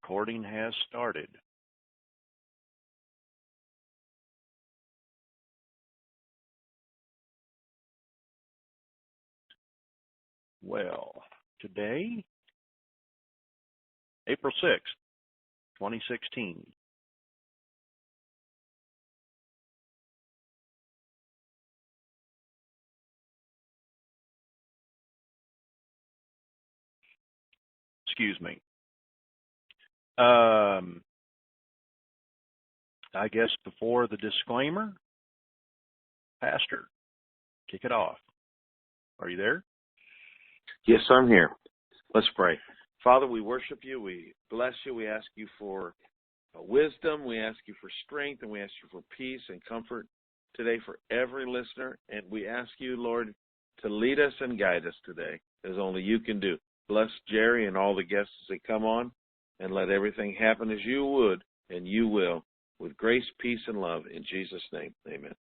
Recording has started. Well, today, April 6th, 2016. Excuse me. I guess before the disclaimer, Pastor, kick it off. Are you there? Yes, I'm here. Let's pray. Father, we worship you. We bless you. We ask you for wisdom. We ask you for strength, and we ask you for peace and comfort today for every listener. And we ask you, Lord, to lead us and guide us today as only you can do. Bless Jerry and all the guests as they come on, and let everything happen as you would and you will, with grace, peace, and love. In Jesus' name, amen.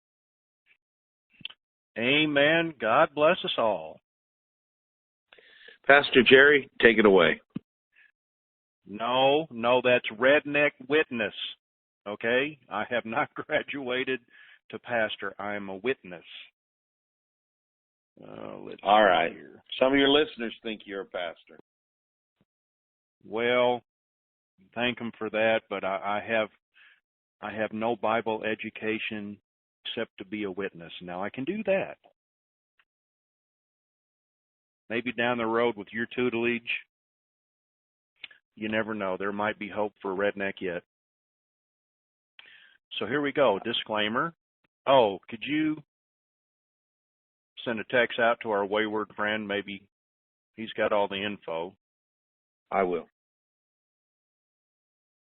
Amen. God bless us all. Pastor Jerry, take it away. No, that's redneck witness, okay? I have not graduated to pastor. I am a witness. All right. Some of your listeners think you're a pastor. Well, thank them for that, but I have no Bible education except to be a witness. Now, I can do that. Maybe down the road with your tutelage, you never know. There might be hope for redneck yet. So here we go. Disclaimer. Oh, could you send a text out to our wayward friend? Maybe he's got all the info. I will.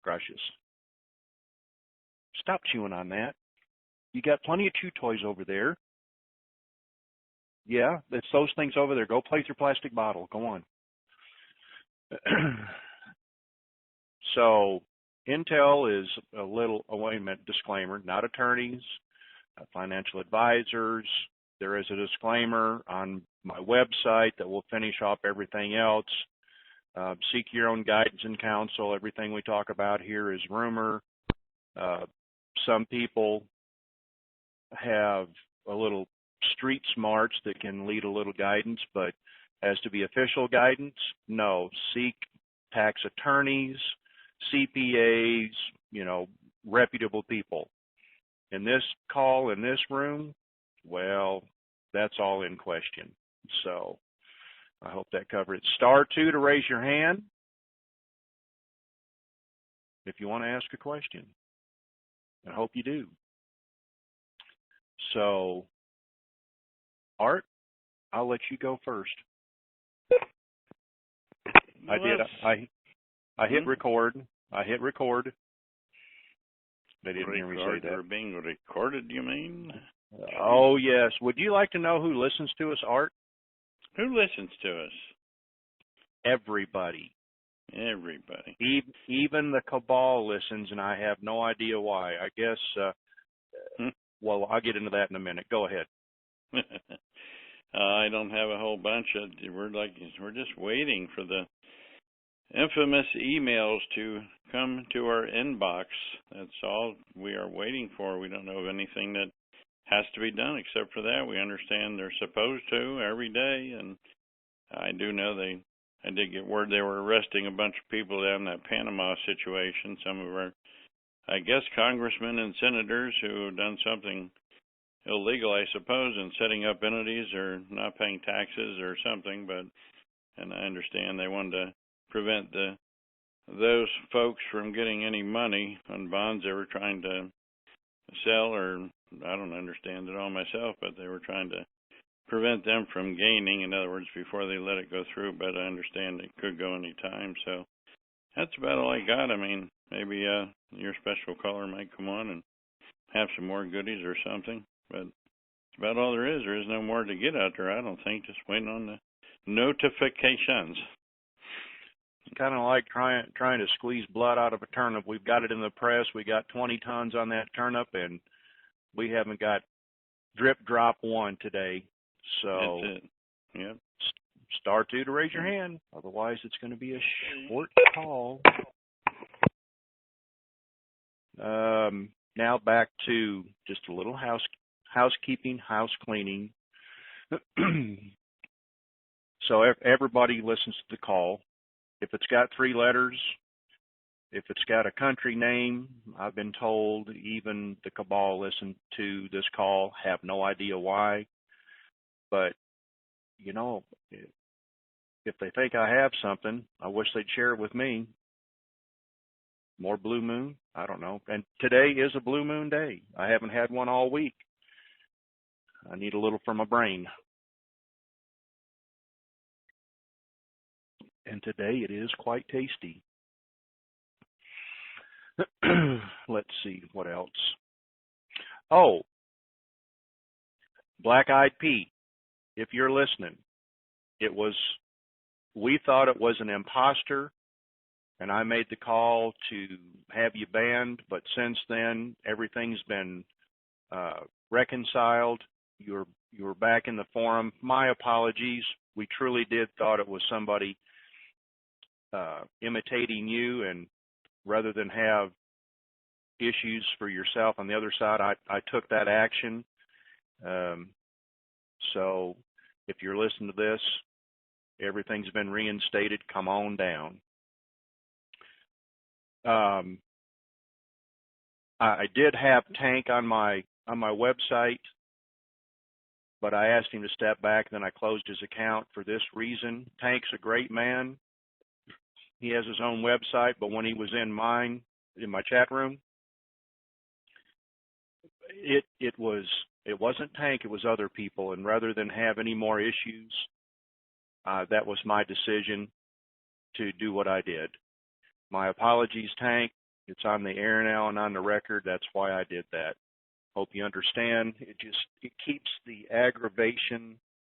Gracious. Stop chewing on that. You got plenty of chew toys over there. Yeah, it's those things over there. Go play with your plastic bottle. Go on. So, Intel is a little, wait a minute, disclaimer, not attorneys, financial advisors. There is a disclaimer on my website that will finish off everything else. Seek your own guidance and counsel. Everything we talk about here is rumor. Some people have a little street smarts that can lead a little guidance, but as to be official guidance, no. Seek tax attorneys, CPAs, reputable people. In this call, in this room, well, that's all in question. So I hope that covered it. *2 to raise your hand if you want to ask a question. I hope you do. So, Art, I'll let you go first. I did. I hit record. I hit record. They didn't hear me say that. We're being recorded, you mean? Oh, yes. Would you like to know who listens to us, Art? Who listens to us? Everybody. Everybody. Even the cabal listens, and I have no idea why. I guess, well, I'll get into that in a minute. Go ahead. I don't have a whole bunch of. We're just waiting for the infamous emails to come to our inbox. That's all we are waiting for. We don't know of anything that has to be done except for that. We understand they're supposed to every day, and I do know I did get word they were arresting a bunch of people down in that Panama situation. Some of our, I guess, congressmen and senators who have done something illegal, I suppose, in setting up entities or not paying taxes or something. And I understand they wanted to prevent those folks from getting any money on bonds they were trying to sell, or I don't understand it all myself, but they were trying to prevent them from gaining, in other words, before they let it go through. But I understand it could go any time. So that's about all I got. I mean, maybe your special caller might come on and have some more goodies or something. But that's about all there is. There is no more to get out there, I don't think. Just waiting on the notifications. It's kind of like trying to squeeze blood out of a turnip. We've got it in the press. We got 20 tons on that turnip, and we haven't got drip drop one today. So that's it. Yep. *2 to raise your hand. Otherwise, it's going to be a short call. Now back to just a little housekeeping, house cleaning. So everybody listens to the call. If it's got 3 letters, if it's got a country name, I've been told even the cabal listen to this call, have no idea why. But, you know, if they think I have something, I wish they'd share it with me. More blue moon? I don't know. And today is a blue moon day. I haven't had one all week. I need a little for my brain. And today it is quite tasty. Let's see, what else? Oh, Black Eyed Pete, if you're listening, we thought it was an imposter, and I made the call to have you banned, but since then, everything's been reconciled. You're back in the forum. My apologies. We truly did thought it was somebody imitating you, and rather than have issues for yourself on the other side, I took that action. So if you're listening to this, everything's been reinstated. Come on down. I did have Tank on my website, but I asked him to step back, then I closed his account for this reason. Tank's a great man. He has his own website, but when he was in my chat room, it wasn't Tank, it was other people, and rather than have any more issues, that was my decision to do what I did. My apologies, Tank. It's on the air now and on the record. That's why I did that. Hope you understand. It keeps the aggravation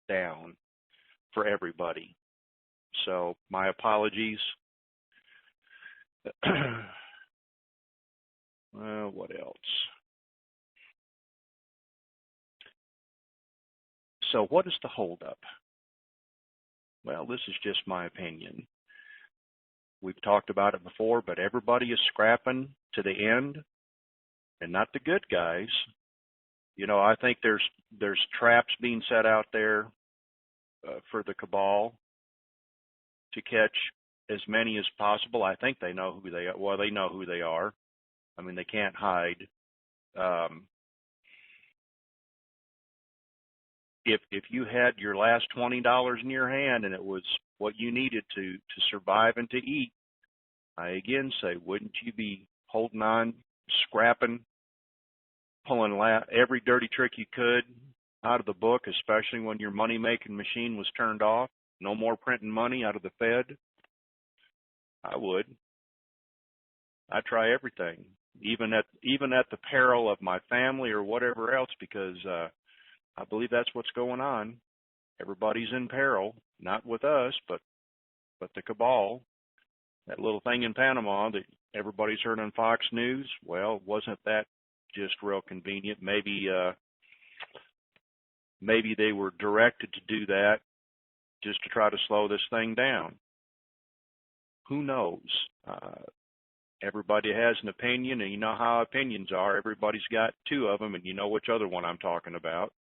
down for everybody. So my apologies. What else? So what is the holdup? Well, this is just my opinion. We've talked about it before, but everybody is scrapping to the end, and not the good guys. You know, I think there's traps being set out there for the cabal to catch as many as possible. I think they know who they are. Well, they know who they are. I mean, they can't hide. If you had your last $20 in your hand and it was what you needed to survive and to eat, I again say, wouldn't you be holding on, scrapping, pulling every dirty trick you could out of the book, especially when your money-making machine was turned off? No more printing money out of the Fed? I would. I'd try everything, even at the peril of my family or whatever else, because I believe that's what's going on. Everybody's in peril, not with us, but the cabal. That little thing in Panama that everybody's heard on Fox News, well, wasn't that just real convenient? Maybe they were directed to do that just to try to slow this thing down. Who knows? Everybody has an opinion, and you know how opinions are. Everybody's got 2 of them, and you know which other one I'm talking about.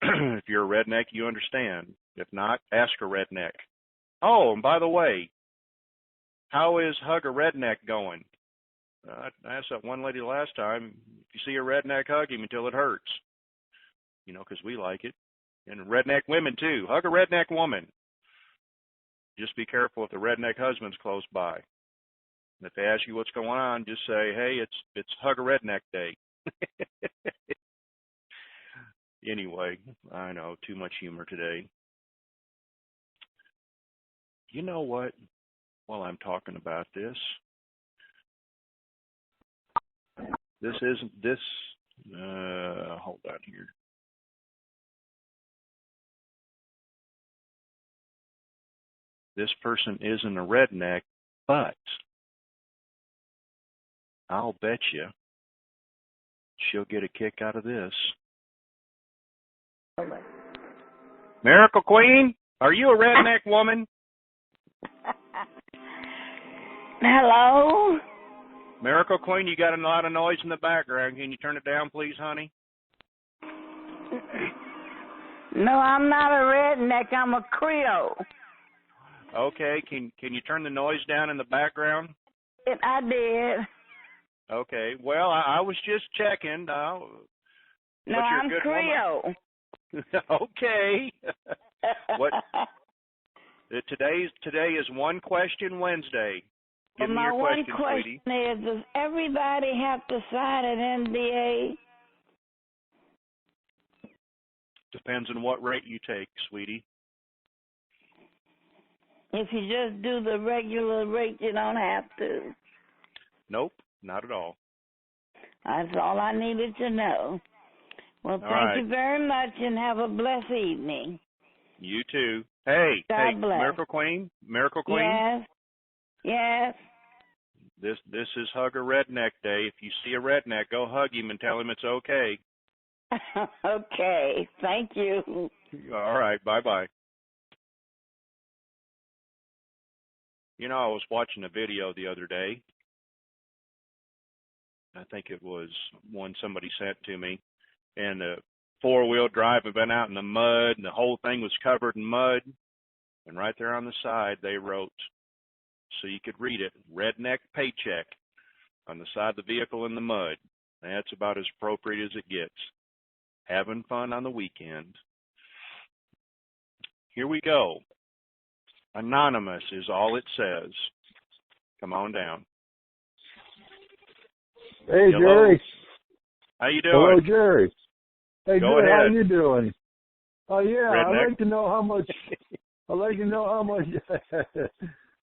If you're a redneck, you understand. If not, ask a redneck. Oh, and by the way, how is Hug a Redneck going? I asked that one lady last time, if you see a redneck, hug him until it hurts. You know, because we like it. And redneck women, too. Hug a redneck woman. Just be careful if the redneck husband's close by. And if they ask you what's going on, just say, hey, it's Hug a Redneck Day. Anyway, I know, too much humor today. You know what? While I'm talking about this, hold on here. This person isn't a redneck, but I'll bet you she'll get a kick out of this. Miracle Queen, are you a redneck woman? Hello? Miracle Queen, you got a lot of noise in the background. Can you turn it down, please, honey? No, I'm not a redneck. I'm a Creole. Okay, can you turn the noise down in the background? I did. Okay, well, I was just checking. No, but you're I'm a good Creole. woman. Okay. What? Today is One Question Wednesday. Give me your question, My one sweetie. question is, does everybody have to sign an NDA? Depends on what rate you take, sweetie. If you just do the regular rate, you don't have to. Nope, not at all. That's all I needed to know. Well, thank you very much, and have a blessed evening. You too. Hey, God bless. Miracle Queen? Miracle Queen? Yes. Yes. This is Hug a Redneck Day. If you see a redneck, go hug him and tell him it's okay. Okay. Thank you. All right. Bye-bye. You know, I was watching a video the other day. I think it was one somebody sent to me. And the four-wheel drive had been out in the mud, and the whole thing was covered in mud. And right there on the side, they wrote, so you could read it, redneck paycheck on the side of the vehicle in the mud. That's about as appropriate as it gets. Having fun on the weekend. Here we go. Anonymous is all it says. Come on down. Hey, Hello. Jerry. How you doing? Hello, Jerry. Hey, Go good. ahead. How you doing? Oh, yeah. Redneck. I'd like to know how much. I'd like to know how much.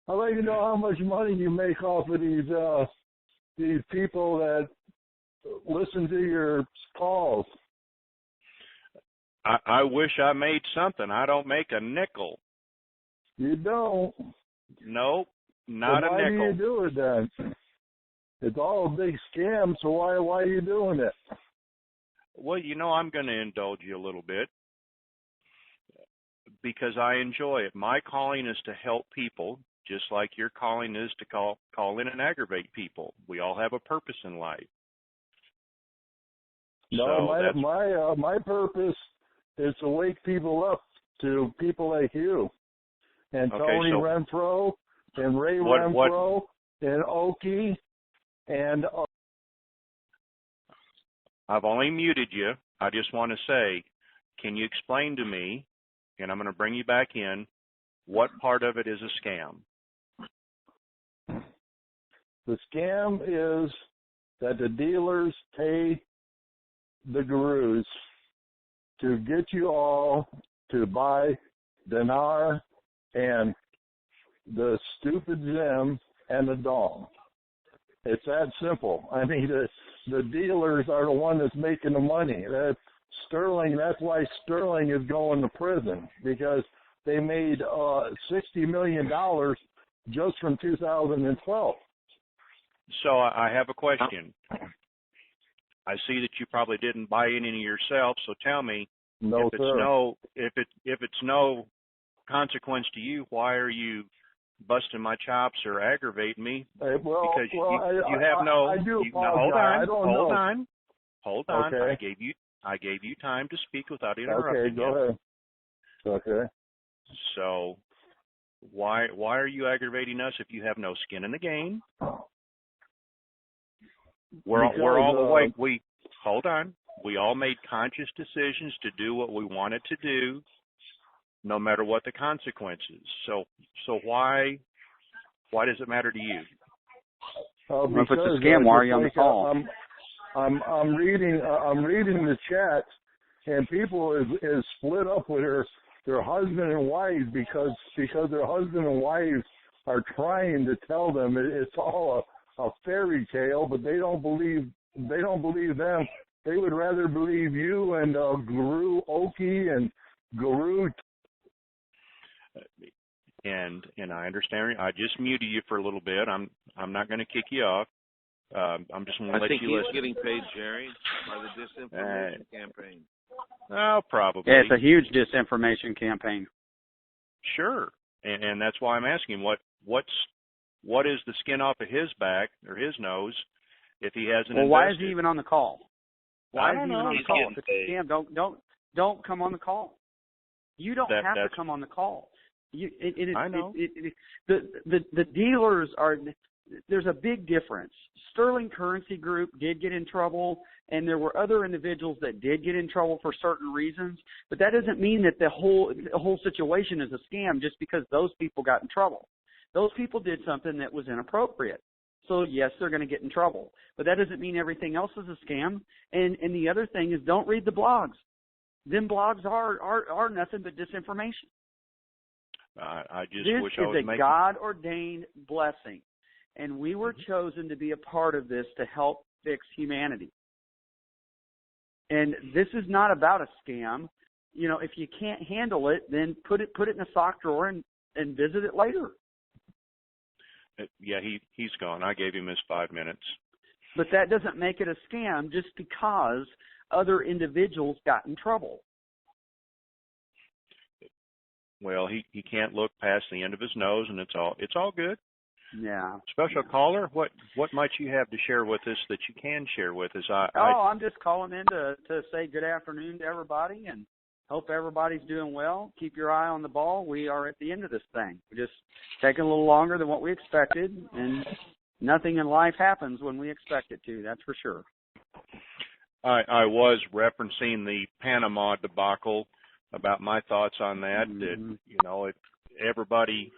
I'd like to know how much money you make off of these people that listen to your calls. I wish I made something. I don't make a nickel. You don't. Nope, not then a nickel. Why do you do it then? It's all a big scam. So why are you doing it? Well, you know, I'm going to indulge you a little bit because I enjoy it. My calling is to help people, just like your calling is to call in and aggravate people. We all have a purpose in life. No, so my purpose is to wake people up to people like you and Tony Renfro and Ray Renfro and Okie and. I've only muted you. I just want to say, can you explain to me, and I'm going to bring you back in, what part of it is a scam? The scam is that the dealers pay the gurus to get you all to buy dinar and the stupid Zim and the Dong. It's that simple. I mean, the dealers are the one that's making the money. Sterling, that's why Sterling is going to prison, because they made $60 million just from 2012. So I have a question. I see that you probably didn't buy any yourself, so tell me, no, if it's no consequence to you, why are you busting my chops or aggravating me? Because you have no. I do apologize. Hold on. I don't know. Hold on. Okay. I gave you time to speak without interrupting. Okay, go ahead. Okay. So why are you aggravating us if you have no skin in the game? We're all awake. Hold on. We all made conscious decisions to do what we wanted to do, no matter what the consequences. So why does it matter to you? If it's a scam, why are you on the call? I'm reading the chat, and people is split up with their husband and wives because their husband and wives are trying to tell them it's all a fairy tale, but they don't believe them. They would rather believe you and Guru Okie and Guru. And I understand. I just muted you for a little bit. I'm not going to kick you off. I'm just going to let you listen. I think he's getting paid, Jerry, by the disinformation campaign. Oh, probably. Yeah, it's a huge disinformation campaign. Sure, and that's why I'm asking what is the skin off of his back or his nose if he hasn't Well, why is invested? he even on the call? Why is he even on the call? He's If it's a scam, don't come on the call. You don't have to come on the call. I know. The dealers are. There's a big difference. Sterling Currency Group did get in trouble, and there were other individuals that did get in trouble for certain reasons. But that doesn't mean that the whole situation is a scam just because those people got in trouble. Those people did something that was inappropriate. So yes, they're going to get in trouble. But that doesn't mean everything else is a scam. And the other thing is, don't read the blogs. Them blogs are nothing but disinformation. I just this wish is I was a making. God-ordained blessing, and we were chosen to be a part of this to help fix humanity. And this is not about a scam. You know, if you can't handle it, then put it in a sock drawer and visit it later. Yeah, he's gone. I gave him his 5 minutes. But that doesn't make it a scam just because other individuals got in trouble. Well, he can't look past the end of his nose, and it's all good. Yeah. Special caller, what might you have to share with us that you can share with us? I'm just calling in to say good afternoon to everybody and hope everybody's doing well. Keep your eye on the ball. We are at the end of this thing. We're just taking a little longer than what we expected, and nothing in life happens when we expect it to, that's for sure. I was referencing the Panama debacle about my thoughts on that. Mm-hmm. That, you know, everybody,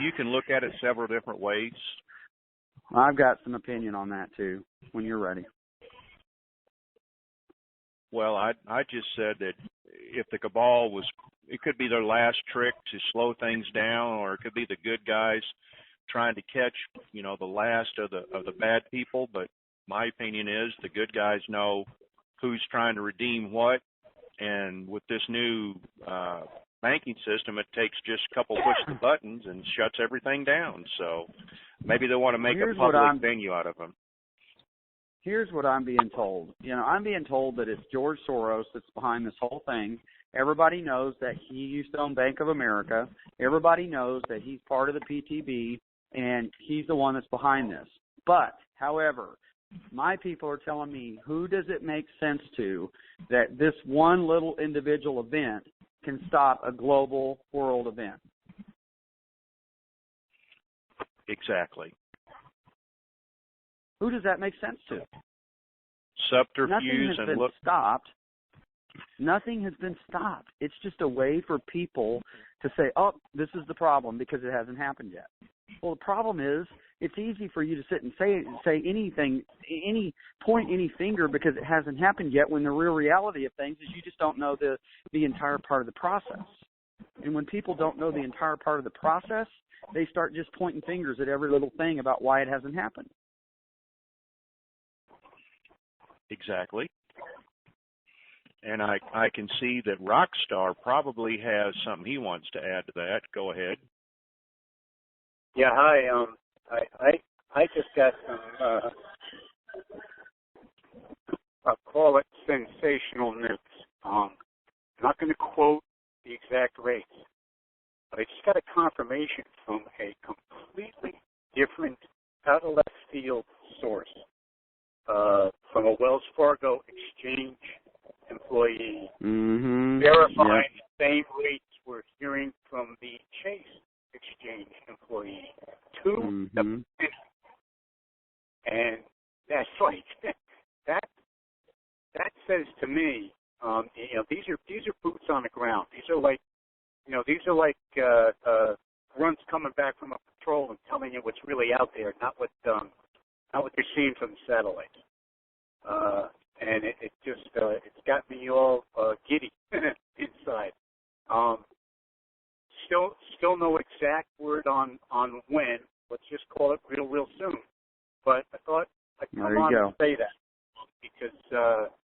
you can look at it several different ways. I've got some opinion on that too, when you're ready. Well, I just said that if the cabal it could be their last trick to slow things down, or it could be the good guys trying to catch, you know, the last of the bad people. But my opinion is the good guys know who's trying to redeem what, and with this new banking system, it takes just a couple push the buttons and shuts everything down. So maybe they want to make a public venue out of them. Here's what I'm being told. You know, I'm being told that it's George Soros that's behind this whole thing. Everybody knows that he used to own Bank of America. Everybody knows that he's part of the PTB, and he's the one that's behind this. But, however, my people are telling me, who does it make sense to that this one little individual event can stop a global world event? Exactly. Who does that make sense to? Subterfuge. Nothing has been stopped. Nothing has been stopped. It's just a way for people to say, oh, this is the problem because it hasn't happened yet. Well, the problem is it's easy for you to sit and say anything, point any finger because it hasn't happened yet, when the real reality of things is you just don't know the entire part of the process. And when people don't know the entire part of the process, they start just pointing fingers at every little thing about why it hasn't happened. Exactly. And I can see that Rockstar probably has something he wants to add to that. Go ahead. Yeah, hi. I just got some, I'll call it sensational news. I'm not going to quote the exact rates, but I just got a confirmation from a completely different, out of left field source, from a Wells Fargo exchange employee, verifying the same rates we're hearing from the Chase exchange employee to the penny. And that's like that says to me, you know, these are boots on the ground. These are like grunts coming back from a patrol and telling you what's really out there, not what they're seeing from the satellites. And it just it's got me all giddy inside. Still no exact word on when. Let's just call it real soon. But I thought I'd come on and say that because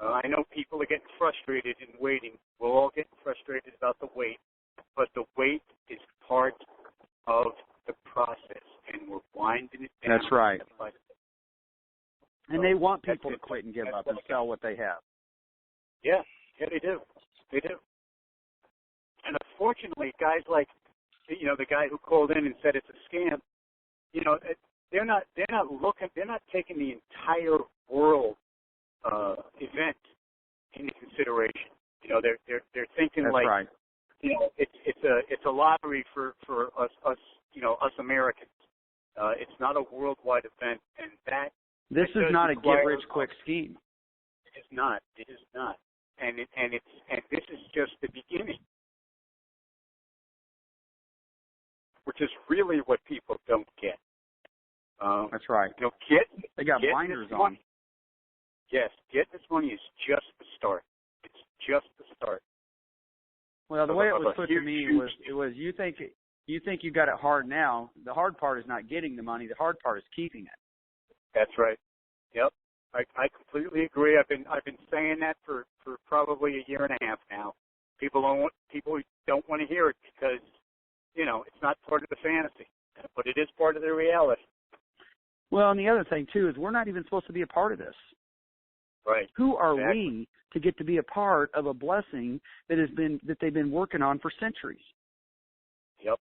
I know people are getting frustrated in waiting. We're all getting frustrated about the wait, but the wait is part of the process, and we're winding it down. That's right. And they want people to quit and give up and sell what they have. Yeah, they do. They do. And unfortunately, guys like, you know, the guy who called in and said it's a scam, they're not taking the entire world event into consideration. They're thinking That's like, right. it's a lottery for us us Americans. It's not a worldwide event, and this is not a get-rich-quick scheme. It is not. It is not. And this is just the beginning, which is really what people don't get. That's right. They got blinders on. Yes, getting this money is just the start. It's just the start. Well, the way it was put to me was you think you got it hard now. The hard part is not getting the money. The hard part is keeping it. That's right. Yep. I completely agree. I've been saying that for probably a year and a half now. People don't want to hear it because it's not part of the fantasy, but it is part of the reality. Well, and the other thing too is we're not even supposed to be a part of this. Right. Who are we to get to be a part of a blessing that they've been working on for centuries? Yep.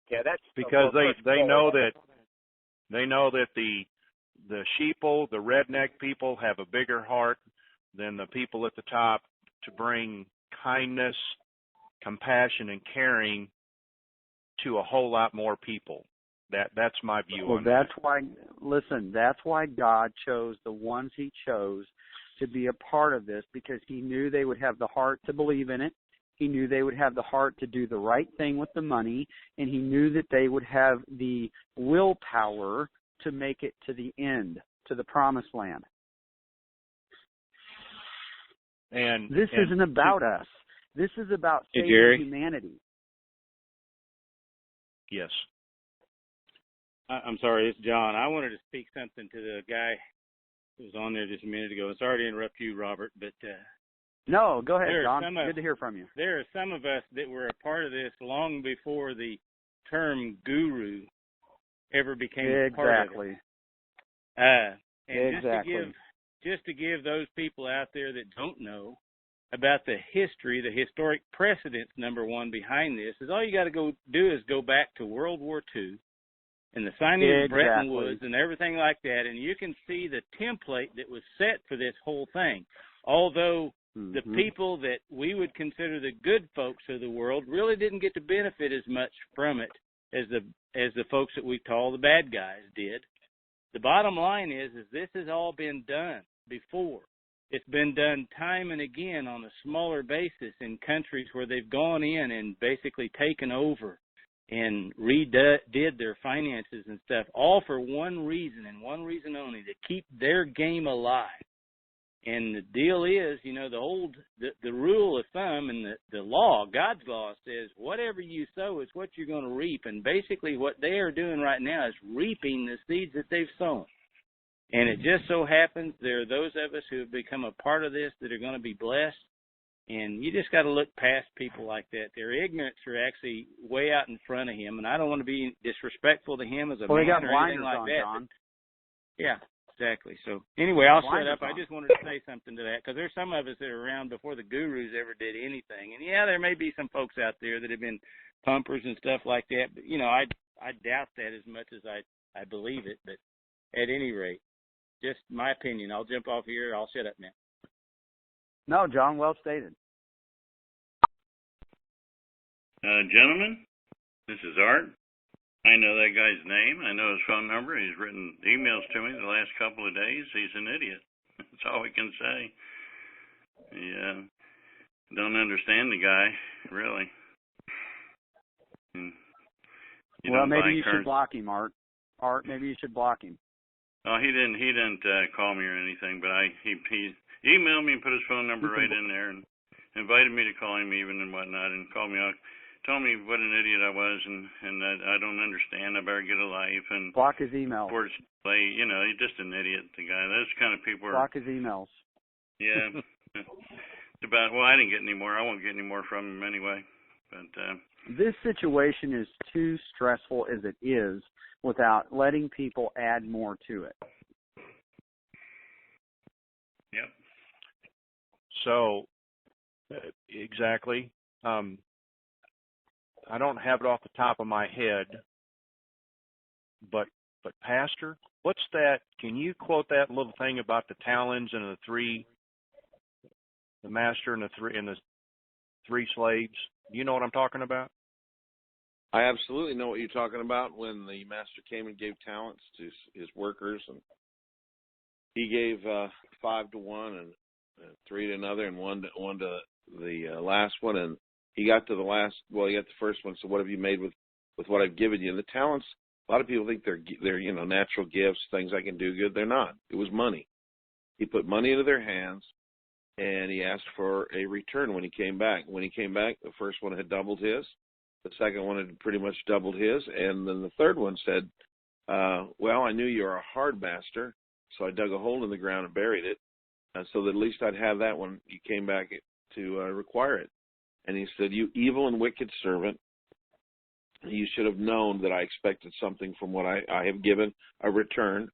Yeah, that's because they know that the sheeple, the redneck people, have a bigger heart than the people at the top to bring kindness, compassion, and caring to a whole lot more people. That's my view on that's that. That's why God chose the ones He chose to be a part of this, because He knew they would have the heart to believe in it. He knew they would have the heart to do the right thing with the money, and He knew that they would have the willpower to make it to the end, to the promised land. And this isn't about us. This is about saving humanity. Yes. I'm sorry, it's John. I wanted to speak something to the guy who was on there just a minute ago. Sorry to interrupt you, Robert, but no, go ahead, John. Good to hear from you. There are some of us that were a part of this long before the term guru ever became a part of it. And just to give those people out there that don't know about the history, the historic precedence, number one, behind this, is all you got to go do is go back to World War II and the signing of Bretton Woods and everything like that, and you can see the template that was set for this whole thing. Although the people that we would consider the good folks of the world really didn't get to benefit as much from it as the folks that we call the bad guys did. The bottom line is this has all been done before. It's been done time and again on a smaller basis in countries where they've gone in and basically taken over and redid their finances and stuff, all for one reason and one reason only, to keep their game alive. And the deal is, the rule of thumb and the law, God's law, says whatever you sow is what you're going to reap. And basically what they are doing right now is reaping the seeds that they've sown. And it just so happens there are those of us who have become a part of this that are going to be blessed. And you just got to look past people like that. Their ignorance are actually way out in front of Him. And I don't want to be disrespectful to Him as a man or anything like that. John. Yeah. Exactly. So anyway, I'll shut up. I just wanted to say something to that, because there's some of us that are around before the gurus ever did anything. And yeah, there may be some folks out there that have been pumpers and stuff like that, but I doubt that as much as I believe it. But at any rate, just my opinion. I'll jump off here. I'll shut up now. No, John, well stated. Gentlemen, this is Art. I know that guy's name. I know his phone number. He's written emails to me the last couple of days. He's an idiot. That's all we can say. Don't understand the guy, really. Well, maybe you should block him, Art. Art, maybe you should block him. Oh, he didn't call me or anything, but he emailed me and put his phone number right in there and invited me to call him even and whatnot, and called me out. Told me what an idiot I was and that I don't understand. I better get a life. And block his email. He's just an idiot, the guy. Those kind of people are... Block his emails. Yeah. I didn't get any more. I won't get any more from him anyway. But this situation is too stressful as it is without letting people add more to it. Yep. So, exactly. I don't have it off the top of my head, but Pastor, what's that? Can you quote that little thing about the talons and the master and the three slaves? Do you know what I'm talking about? I absolutely know what you're talking about. When the master came and gave talents to his workers, and he gave 5 to one, and 3 to another, and one to the last one, and he got to the last. Well, he got the first one. So what have you made with what I've given you? And the talents. A lot of people think they're natural gifts, things I can do good. They're not. It was money. He put money into their hands, and he asked for a return when he came back. When he came back, the first one had doubled his. The second one had pretty much doubled his. And then the third one said, well, I knew you were a hard master, so I dug a hole in the ground and buried it, so that at least I'd have that when you came back to require it. And he said, you evil and wicked servant, you should have known that I expected something from what I have given, a return,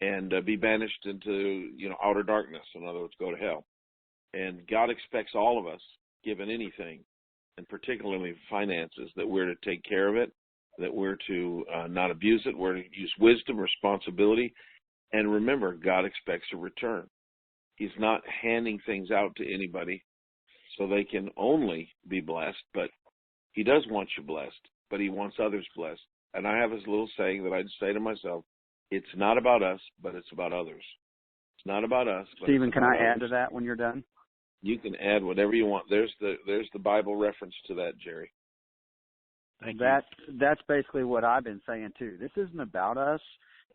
and be banished into, outer darkness. In other words, go to hell. And God expects all of us, given anything, and particularly finances, that we're to take care of it, that we're to not abuse it, we're to use wisdom, responsibility. And remember, God expects a return. He's not handing things out to anybody so they can only be blessed, but he does want you blessed, but he wants others blessed. And I have this little saying that I just say to myself, it's not about us, but it's about others. It's not about us. But Stephen, can I others. add to that when you're done? You can add whatever you want. There's the Bible reference to that, Jerry. Thank you. That's basically what I've been saying too. This isn't about us.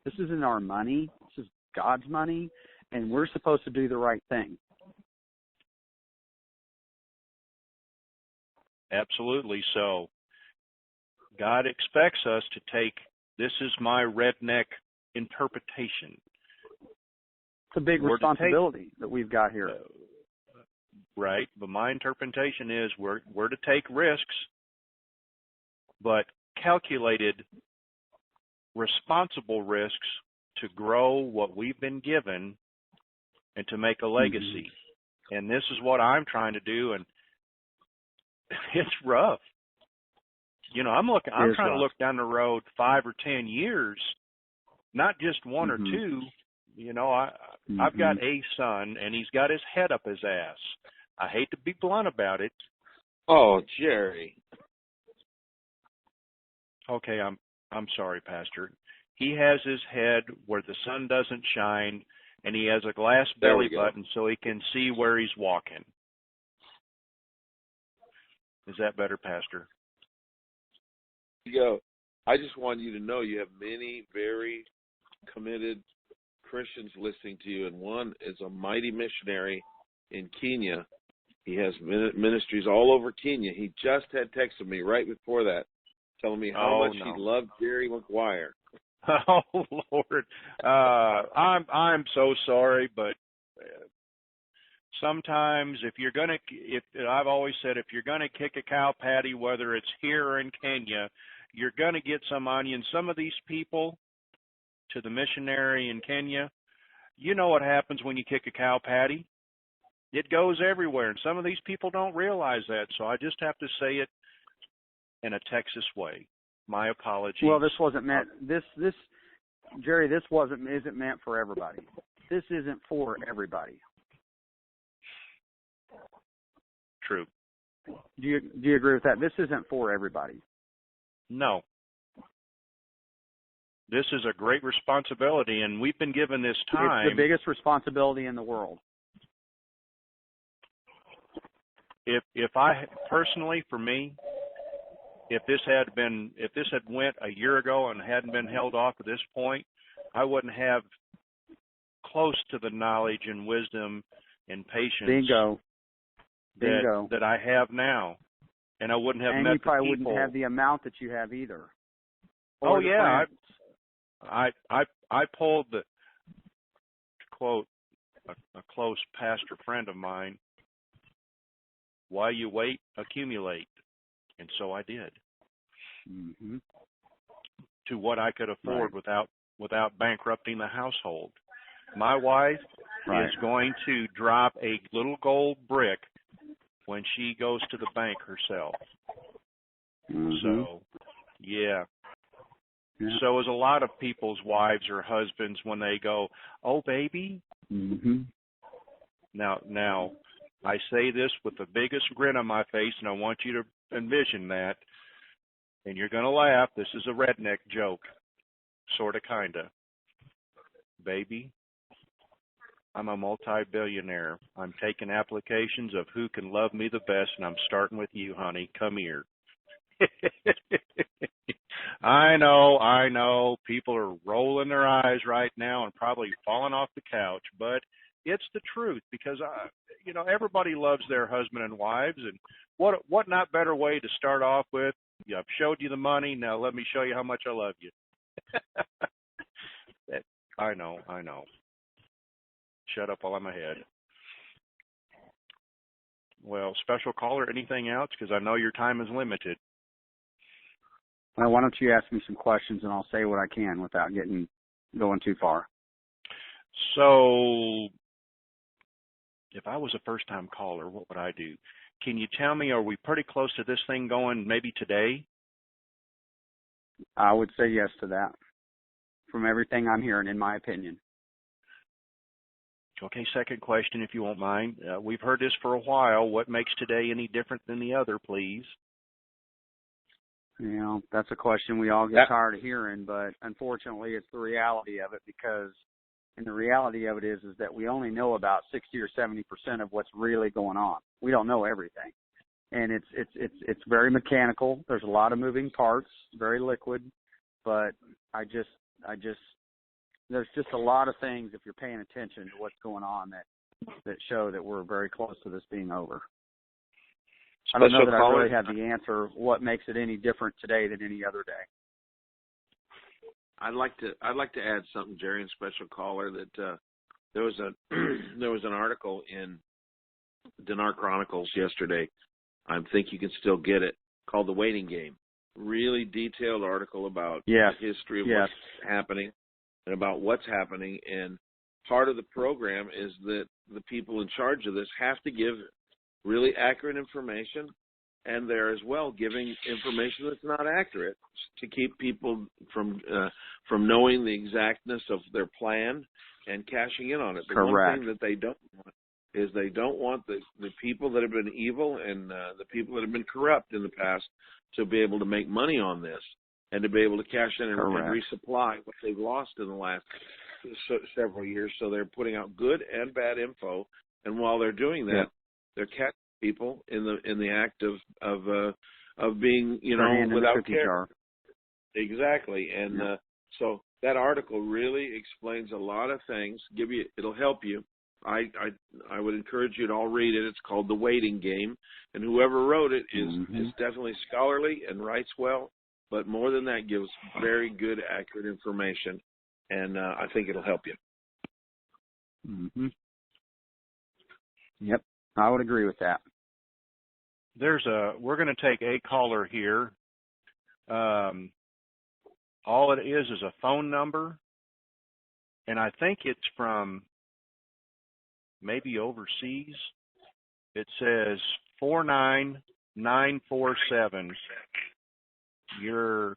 This isn't our money. This is God's money, and we're supposed to do the right thing. Absolutely so. God expects us to take, this is my redneck interpretation. It's a big responsibility that we've got here. Right, but my interpretation is we're to take risks, but calculated, responsible risks to grow what we've been given and to make a legacy. Mm-hmm. And this is what I'm trying to do, and it's rough. I'm trying to look down the road 5 or 10 years, not just one or two. I've got a son, and he's got his head up his ass. I hate to be blunt about it. Oh, Jerry. Okay, I'm sorry, Pastor. He has his head where the sun doesn't shine, and he has a glass belly button so he can see where he's walking. Is that better, Pastor? I just want you to know you have many very committed Christians listening to you, and one is a mighty missionary in Kenya. He has ministries all over Kenya. He just had texted me right before that, telling me how much he loved Jerry McGuire. Oh Lord, I'm so sorry, but sometimes I've always said if you're gonna kick a cow patty, whether it's here or in Kenya, you're gonna get some onions. Some of these people, to the missionary in Kenya, you know what happens when you kick a cow patty? It goes everywhere, and some of these people don't realize that. So I just have to say it in a Texas way. My apologies. Well, this wasn't meant. Jerry, this isn't meant for everybody. This isn't for everybody. True. Do you agree with that? This isn't for everybody. No. This is a great responsibility, and we've been given this time. It's the biggest responsibility in the world. If I personally, for me, if this had went a year ago and hadn't been held off at this point, I wouldn't have close to the knowledge and wisdom and patience that I have now, and I wouldn't have met the people. And you probably wouldn't have the amount that you have either. Oh yeah, I pulled to quote a close pastor friend of mine, "While you wait, accumulate," and so I did. Mm-hmm. To what I could afford without bankrupting the household. My wife is going to drop a little gold brick when she goes to the bank herself. So, yeah. Yeah. So is a lot of people's wives or husbands when they go, "Oh, baby." Now, I say this with the biggest grin on my face, and I want you to envision that. And you're going to laugh. This is a redneck joke, sort of, kind of. Baby, I'm a multi-billionaire. I'm taking applications of who can love me the best, and I'm starting with you, honey. Come here. I know. People are rolling their eyes right now and probably falling off the couch, but it's the truth because, everybody loves their husband and wives, and what not better way to start off with? Yeah, I've showed you the money. Now let me show you how much I love you. I know. Shut up while I'm ahead. Well, special caller, anything else? Because I know your time is limited. Well, why don't you ask me some questions and I'll say what I can without going too far. So, if I was a first-time caller, what would I do? Can you tell me, are we pretty close to this thing going maybe today? I would say yes to that, from everything I'm hearing, in my opinion. Okay, second question, if you won't mind. We've heard this for a while. What makes today any different than the other, please? That's a question we all get tired of hearing, but unfortunately it's the reality of it and the reality of it is that we only know about 60 or 70% of what's really going on. We don't know everything. And it's very mechanical. There's a lot of moving parts, very liquid, but there's just a lot of things, if you're paying attention to what's going on, that show that we're very close to this being over. I don't know that I really have the answer what makes it any different today than any other day. I'd like to add something, Jerry, and special caller, that there was an article in Dinar Chronicles yesterday. I think you can still get it, called The Waiting Game. Really detailed article about the history of what's happening and about what's happening. And part of the program is that the people in charge of this have to give really accurate information, and they're as well giving information that's not accurate to keep people from knowing the exactness of their plan and cashing in on it. The one thing that they don't want is they don't want the people that have been evil and the people that have been corrupt in the past to be able to make money on this and to be able to cash in and resupply what they've lost in the last several years. So they're putting out good and bad info, and while they're doing that, they're catching people in the act of being, without care. Exactly. And so that article really explains a lot of things. It'll help you. I would encourage you to all read it. It's called The Waiting Game, and whoever wrote it is definitely scholarly and writes well, but more than that, gives very good, accurate information, and I think it'll help you. Yep, I would agree with that. We're going to take a caller here. All it is a phone number, and I think it's from maybe overseas. It says 49947.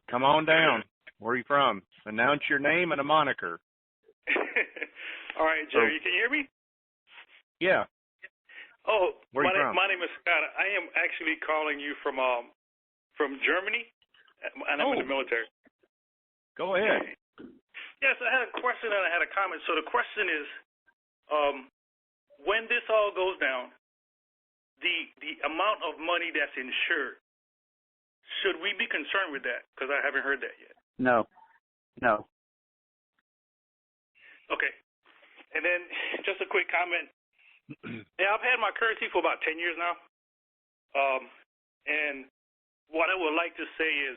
Come on down. Where are you from? Announce your name and a moniker. All right, Jerry, can you hear me? Yeah. Oh, where are you from? My name is Scott. I am actually calling you from Germany, and I'm in the military. Go ahead. Yes, I had a question and I had a comment. So the question is, when this all goes down, the amount of money that's insured, should we be concerned with that? Because I haven't heard that yet. No. Okay. And then just a quick comment. Yeah, I've had my currency for about 10 years now. And what I would like to say is,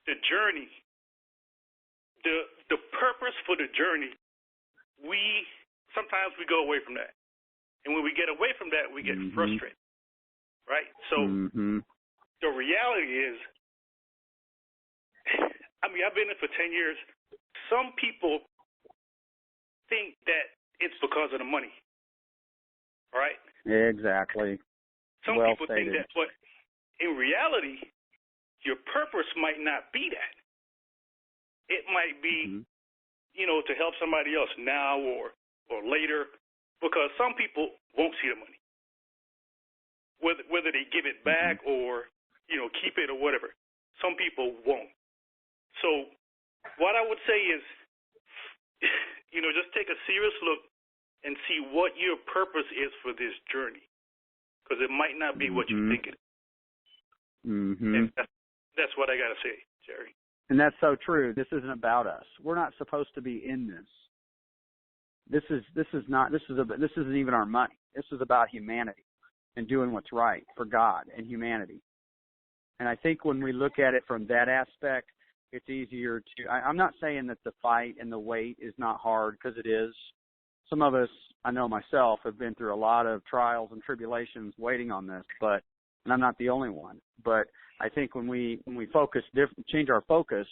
the journey, the purpose for the journey, sometimes we go away from that. And when we get away from that, we get frustrated, right? So the reality is, I've been in it for 10 years. Some people think that it's because of the money, right? Exactly. Some people think that, but in reality, your purpose might not be that. It might be, to help somebody else now or later, because some people won't see the money. Whether they give it back or, keep it or whatever. Some people won't. So what I would say is, just take a serious look and see what your purpose is for this journey, because it might not be what you think it is. And that's what I got to say, Jerry. And that's so true. This isn't about us. We're not supposed to be in this. This isn't even our money. This is about humanity and doing what's right for God and humanity. And I think when we look at it from that aspect, it's easier to, I'm not saying that the fight and the wait is not hard, because it is. Some of us, I know myself, have been through a lot of trials and tribulations waiting on this, and I'm not the only one. But I think when we change our focus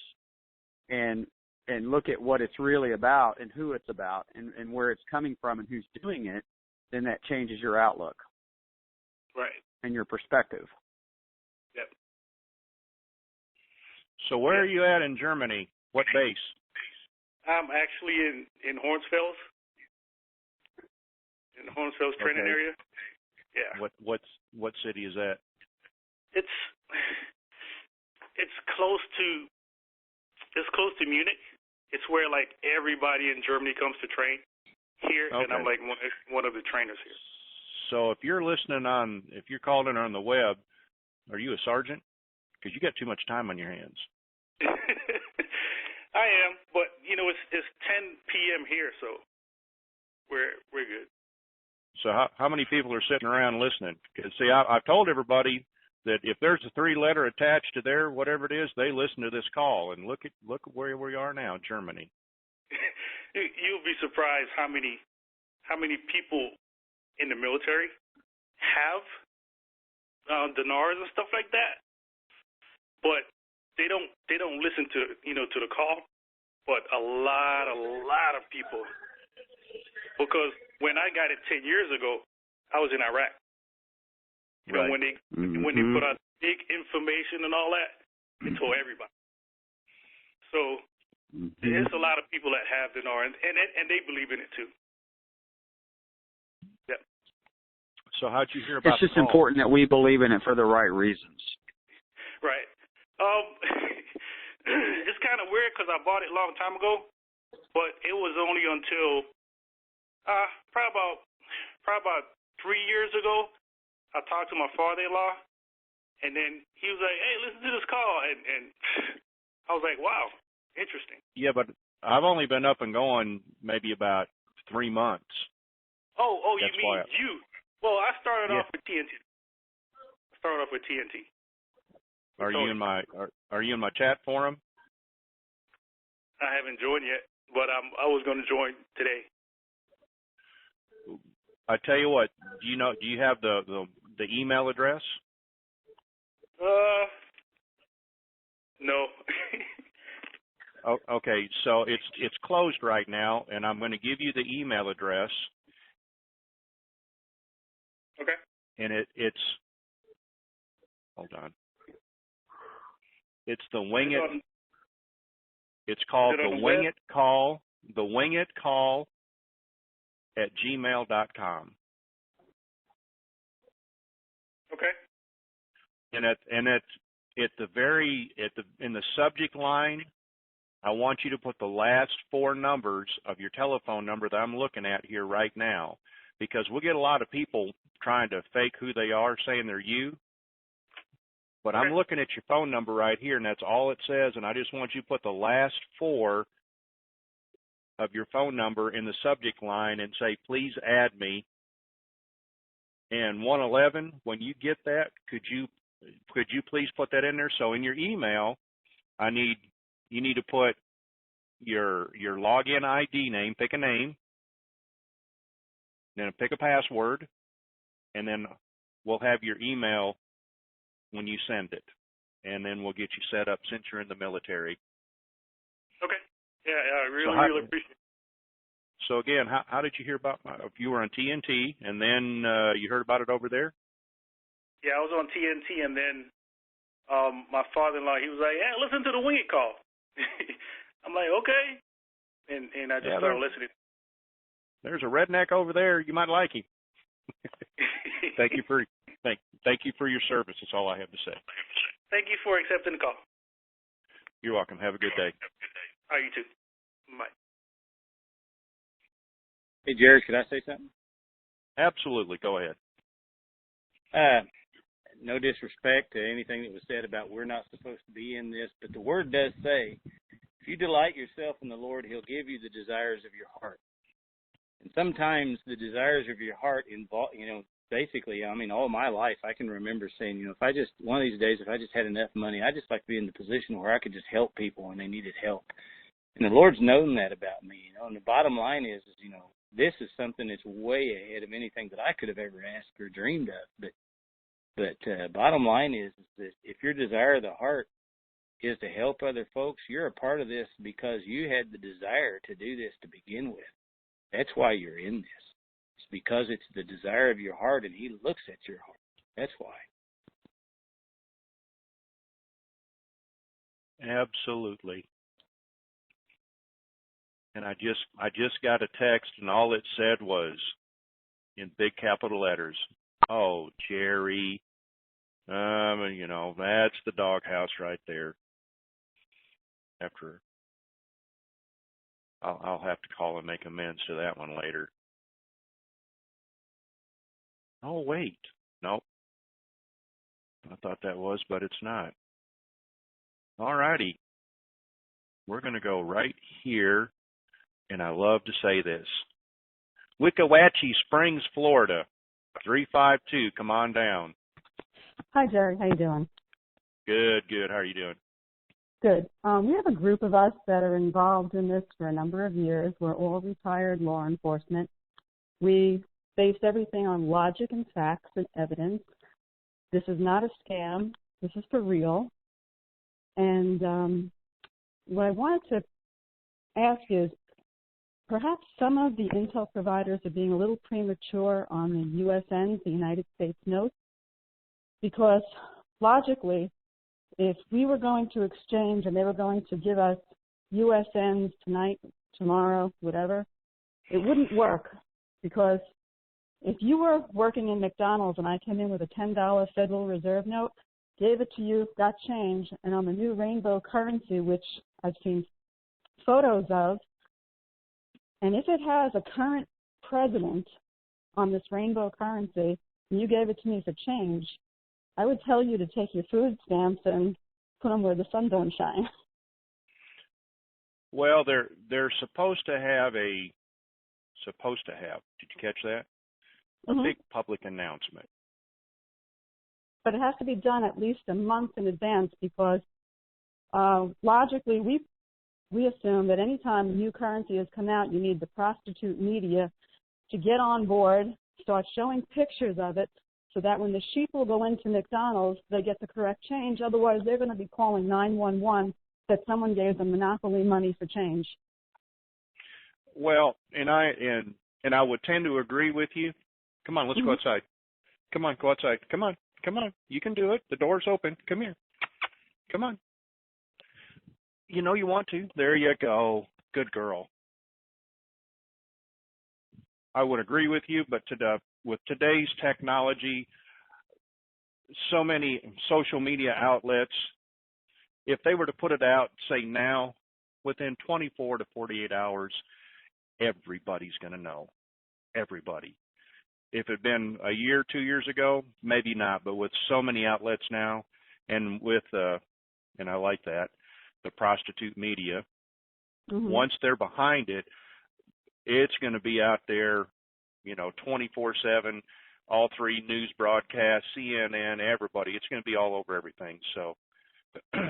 and look at what it's really about and who it's about and where it's coming from and who's doing it, then that changes your outlook. Right. And your perspective. Yep. So where are you at in Germany? What base? I'm actually in Hornsfels. In the Hornsfels training area. Yeah. What city is that? It's close to Munich. It's where like everybody in Germany comes to train here, and I'm like one of the trainers here. So if you're if you're called in on the web, are you a sergeant? Because you got too much time on your hands. I am, but it's 10 p.m. here, so we're good. So how many people are sitting around listening? Because see, I've told everybody that if there's a 3-letter attached to their whatever it is, they listen to this call, and look at where we are now, Germany. You'll be surprised how many people in the military have dinars and stuff like that, but they don't listen to to the call. But a lot of people, because when I got it 10 years ago, I was in Iraq. When they put out big information and all that, they told everybody. So there's a lot of people that have dinar, and they believe in it too. Yep. So how'd you hear about it? It's just important that we believe in it for the right reasons. Right. It's kind of weird because I bought it a long time ago, but it was only until probably about 3 years ago I talked to my father-in-law, and then he was like, "Hey, listen to this call," and I was like, "Wow, interesting." Yeah, but I've only been up and going maybe about 3 months. Oh, that's you mean you? Well, I started off with TNT. Are you in my chat forum? I haven't joined yet, but I was going to join today. I tell you what, do you have the email address? No. Okay, so it's closed right now, and I'm going to give you the email address. Okay. And it's hold on. It's the WINGIT. It's called the WINGIT Call. The WINGIT Call at gmail.com. Okay. And in the subject line, I want you to put the last 4 numbers of your telephone number that I'm looking at here right now, because we'll get a lot of people trying to fake who they are, saying they're you. But I'm looking at your phone number right here, and that's all it says, and I just want you to put the last 4 of your phone number in the subject line and say, "Please add me." And 111, when you get that, could you please put that in there? So in your email, you need to put your login ID name, pick a name, then pick a password, and then we'll have your email when you send it, and then we'll get you set up since you're in the military. Okay. Yeah, I really appreciate it. So again, how did you hear about if you were on TNT, and then you heard about it over there? Yeah, I was on TNT, and then my father-in-law, he was like, "Yeah, listen to the Wing It call." I'm like, "Okay," and I just started listening. There's a redneck over there. You might like him. Thank you for your service. That's all I have to say. Thank you for accepting the call. You're welcome. Have a good day. All right, you too. Bye. Hey, Jared, could I say something? Absolutely. Go ahead. No disrespect to anything that was said about we're not supposed to be in this, but the Word does say, if you delight yourself in the Lord, He'll give you the desires of your heart. And sometimes the desires of your heart involve, basically, all my life I can remember saying, if I just, one of these days, if I just had enough money, I'd just like to be in the position where I could just help people when they needed help. And the Lord's known that about me, and the bottom line is this is something that's way ahead of anything that I could have ever asked or dreamed of. But bottom line is that if your desire of the heart is to help other folks, you're a part of this because you had the desire to do this to begin with. That's why you're in this. It's because it's the desire of your heart, and He looks at your heart. That's why. Absolutely. And I just got a text, and all it said was, in big capital letters, "Oh, Jerry, that's the doghouse right there." After I'll have to call and make amends to that one later. Oh, wait. Nope. I thought that was, but it's not. All righty. We're going to go right here, and I love to say this. Wickawatchee Springs, Florida, 352. Come on down. Hi, Jerry. How you doing? Good. How are you doing? Good. We have a group of us that are involved in this for a number of years. We're all retired law enforcement. We base everything on logic and facts and evidence. This is not a scam. This is for real. And what I wanted to ask is, perhaps some of the intel providers are being a little premature on the USNs, the United States notes, because logically, if we were going to exchange and they were going to give us USNs tonight, tomorrow, whatever, it wouldn't work, because if you were working in McDonald's and I came in with a $10 Federal Reserve note, gave it to you, got change, and on the new rainbow currency, which I've seen photos of, and if it has a current president on this rainbow currency, and you gave it to me for change, I would tell you to take your food stamps and put them where the sun don't shine. Well, they're supposed to have, did you catch that? A big public announcement. But it has to be done at least a month in advance, because logically we assume that any time a new currency has come out, you need the prostitute media to get on board, start showing pictures of it, so that when the sheep will go into McDonald's, they get the correct change. Otherwise, they're going to be calling 911 that someone gave them monopoly money for change. Well, and I would tend to agree with you. Come on, let's go outside. Come on, go outside. Come on. You can do it. The door's open. Come here. Come on. You know you want to. There you go. Good girl. I would agree with you, but with today's technology, so many social media outlets, if they were to put it out, say now, within 24 to 48 hours, everybody's going to know. Everybody. If it had been a year, 2 years ago, maybe not, but with so many outlets now, and with, and I like that, the prostitute media, once they're behind it, it's going to be out there, 24/7, all three news broadcasts, CNN, everybody. It's going to be all over everything. So,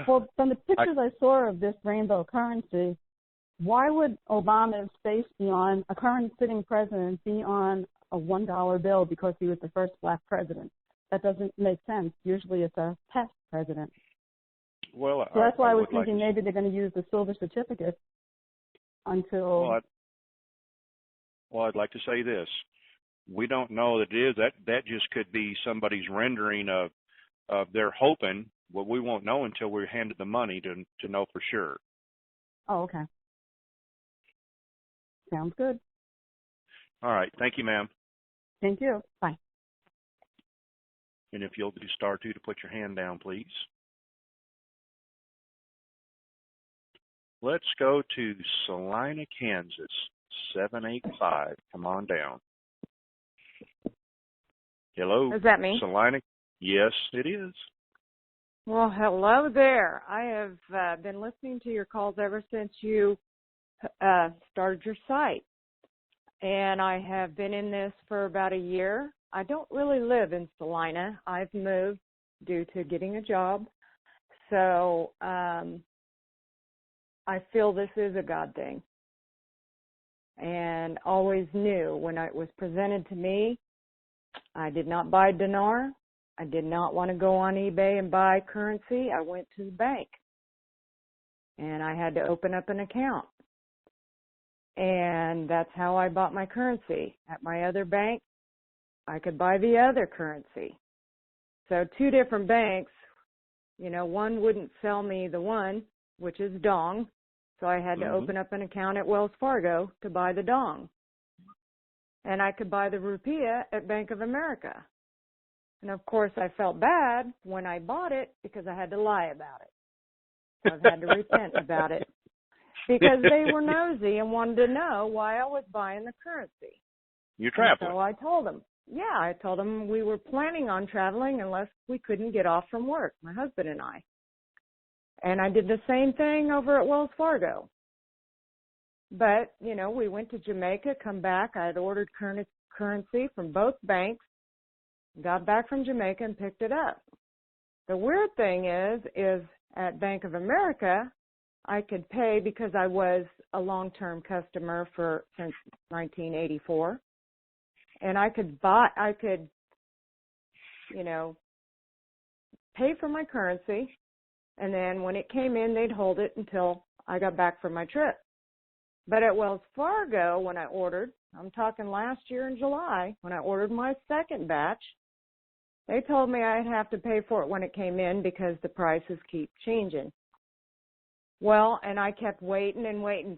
well, from the pictures I saw of this rainbow currency, why would Obama's face be on, a current sitting president be on a $1 bill because he was the first black president? That doesn't make sense. Usually it's a past president. Well, so that's why I was thinking maybe they're going to use the silver certificate until... Well, I'd like to say this. we don't know that it is. That just could be somebody's rendering of they're hoping. Well, we won't know until we're handed the money to know for sure. Oh, okay. Sounds good. All right. Thank you, ma'am. Thank you. Bye. And if you'll do star 2 to put your hand down, please. Let's go to Salina, Kansas, 785. Come on down. Hello. Is that me? Salina? Yes, it is. Well, hello there. I have been listening to your calls ever since you started your site. And I have been in this for about a year. I don't really live in Salina. I've moved due to getting a job. So I feel this is a God thing. And always knew when it was presented to me, I did not buy dinar. I did not want to go on eBay and buy currency. I went to the bank. And I had to open up an account. And that's how I bought my currency. At my other bank, I could buy the other currency. So 2 different banks, one wouldn't sell me the one, which is dong. So I had to open up an account at Wells Fargo to buy the dong. And I could buy the rupiah at Bank of America. And of course, I felt bad when I bought it because I had to lie about it. I've had to repent about it because they were nosy and wanted to know why I was buying the currency. You're traveling. So I told them, I told them we were planning on traveling unless we couldn't get off from work, my husband and I. And I did the same thing over at Wells Fargo. But, we went to Jamaica, come back. I had ordered currency from both banks, got back from Jamaica and picked it up. The weird thing is at Bank of America, I could pay because I was a long-term customer since 1984. And I could pay for my currency. And then when it came in, they'd hold it until I got back from my trip. But at Wells Fargo, when I ordered, I'm talking last year in July, when I ordered my second batch, they told me I'd have to pay for it when it came in because the prices keep changing. Well, and I kept waiting,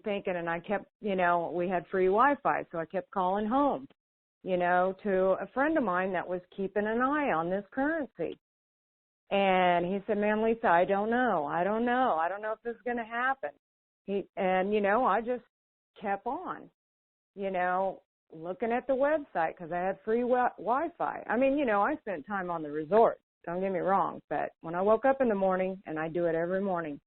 thinking, and I kept, we had free Wi-Fi, so I kept calling home, to a friend of mine that was keeping an eye on this currency. And he said, "Man, Lisa, I don't know. I don't know if this is going to happen." I just kept on, looking at the website because I had free Wi-Fi. I mean, I spent time on the resort. Don't get me wrong. But when I woke up in the morning, and I do it every morning,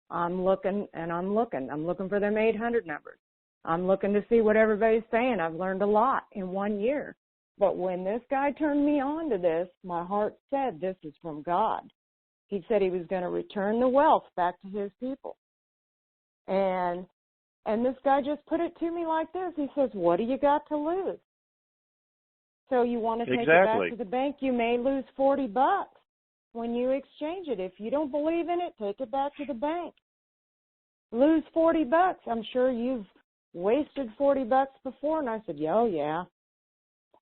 I'm looking. I'm looking for them 800 numbers. I'm looking to see what everybody's saying. I've learned a lot in 1 year. But when this guy turned me on to this, my heart said this is from God. He said he was going to return the wealth back to his people. And this guy just put it to me like this. He says, "What do you got to lose? So you want to take it back to the bank, you may lose $40 when you exchange it. If you don't believe in it, take it back to the bank. Lose $40. I'm sure you've wasted $40 before." And I said, yeah.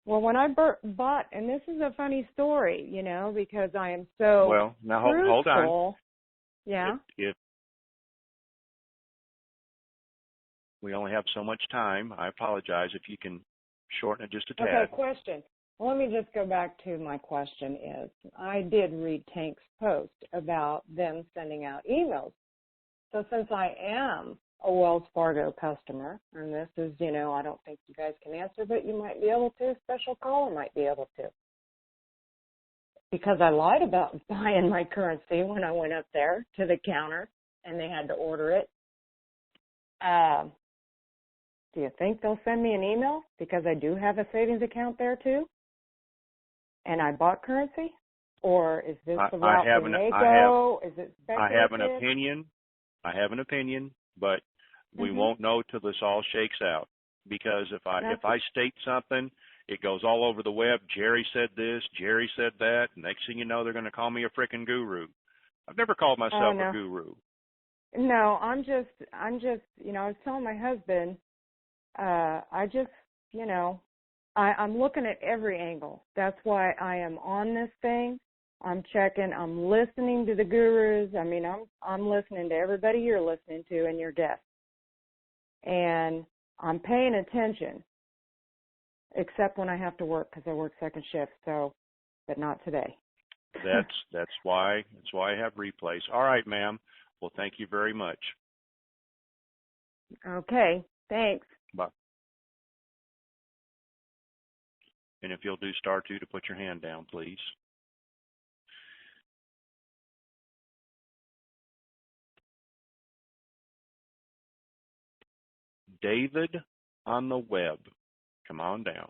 Well, when I bought, and this is a funny story, because I am so Well, now hold on. Yeah. If we only have so much time, I apologize if you can shorten it just a tad. Okay, question. Well, let me just go back to my question is, I did read Tank's post about them sending out emails. So since I am a Wells Fargo customer, and this is, I don't think you guys can answer, but you might be able to, a special caller might be able to. Because I lied about buying my currency when I went up there to the counter and they had to order it. Do you think they'll send me an email? Because I do have a savings account there too. And I bought currency? Or is this the route we may go? Is it speculative? I have an opinion, but we won't know till this all shakes out. Because if I state something, it goes all over the web. Jerry said this, Jerry said that. Next thing you know, they're going to call me a freaking guru. I've never called myself a guru. No, I'm just, I was telling my husband, I just, I'm looking at every angle. That's why I am on this thing. I'm checking. I'm listening to the gurus. I mean, I'm listening to everybody you're listening to and your guests. And I'm paying attention, except when I have to work because I work second shift. So, but not today. That's why I have replays. All right, ma'am. Well, thank you very much. Okay. Thanks. Bye. And if you'll do *2 to put your hand down, please. David on the web. Come on down.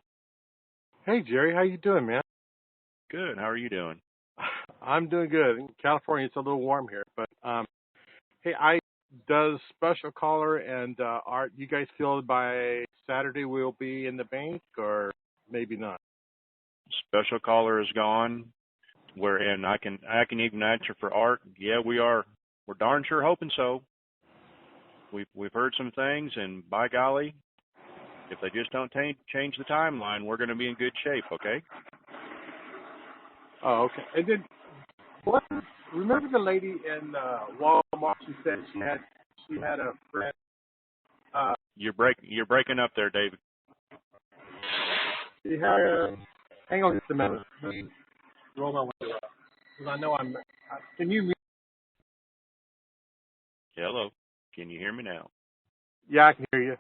Hey, Jerry. How you doing, man? Good. How are you doing? I'm doing good. In California, it's a little warm here. But, hey, does Special Caller and Art, you guys feel by Saturday we'll be in the bank or maybe not? Special Caller is gone. And I can even answer for Art. Yeah, we are. We're darn sure hoping so. We've heard some things, and by golly, if they just don't change the timeline, we're going to be in good shape. Okay. Oh, okay. And then, remember the lady in Walmart? She said she had a friend. You're breaking up there, David. She had hang on just a minute. Roll my window up. Because I know can you? Hello. Can you hear me now? Yeah, I can hear you.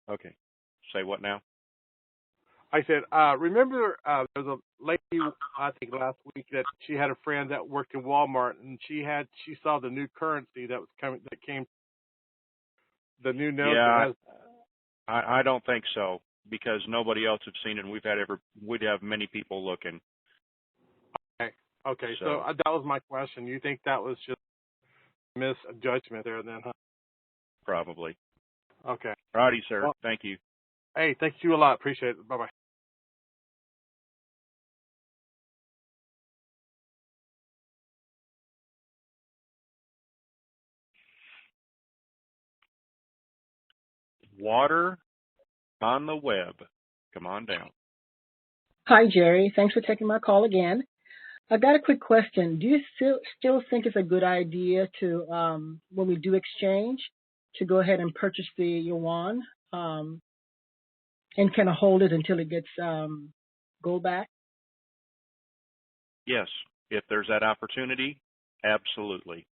Okay. Say what now? I said, remember there was a lady, I think last week, that she had a friend that worked in Walmart, and she saw the new currency that came, the new note. Yeah, I don't think so, because nobody else has seen it, and we'd have many people looking. Okay, so that was my question. You think that was just misjudgment there then, huh? Probably. Okay. Righty, sir. Well, thank you. Hey, thank you a lot. Appreciate it. Bye-bye. Water on the web. Come on down. Hi, Jerry. Thanks for taking my call again. I got a quick question. Do you still think it's a good idea to, when we do exchange, to go ahead and purchase the yuan and kind of hold it until it gets gold back? Yes. If there's that opportunity, absolutely.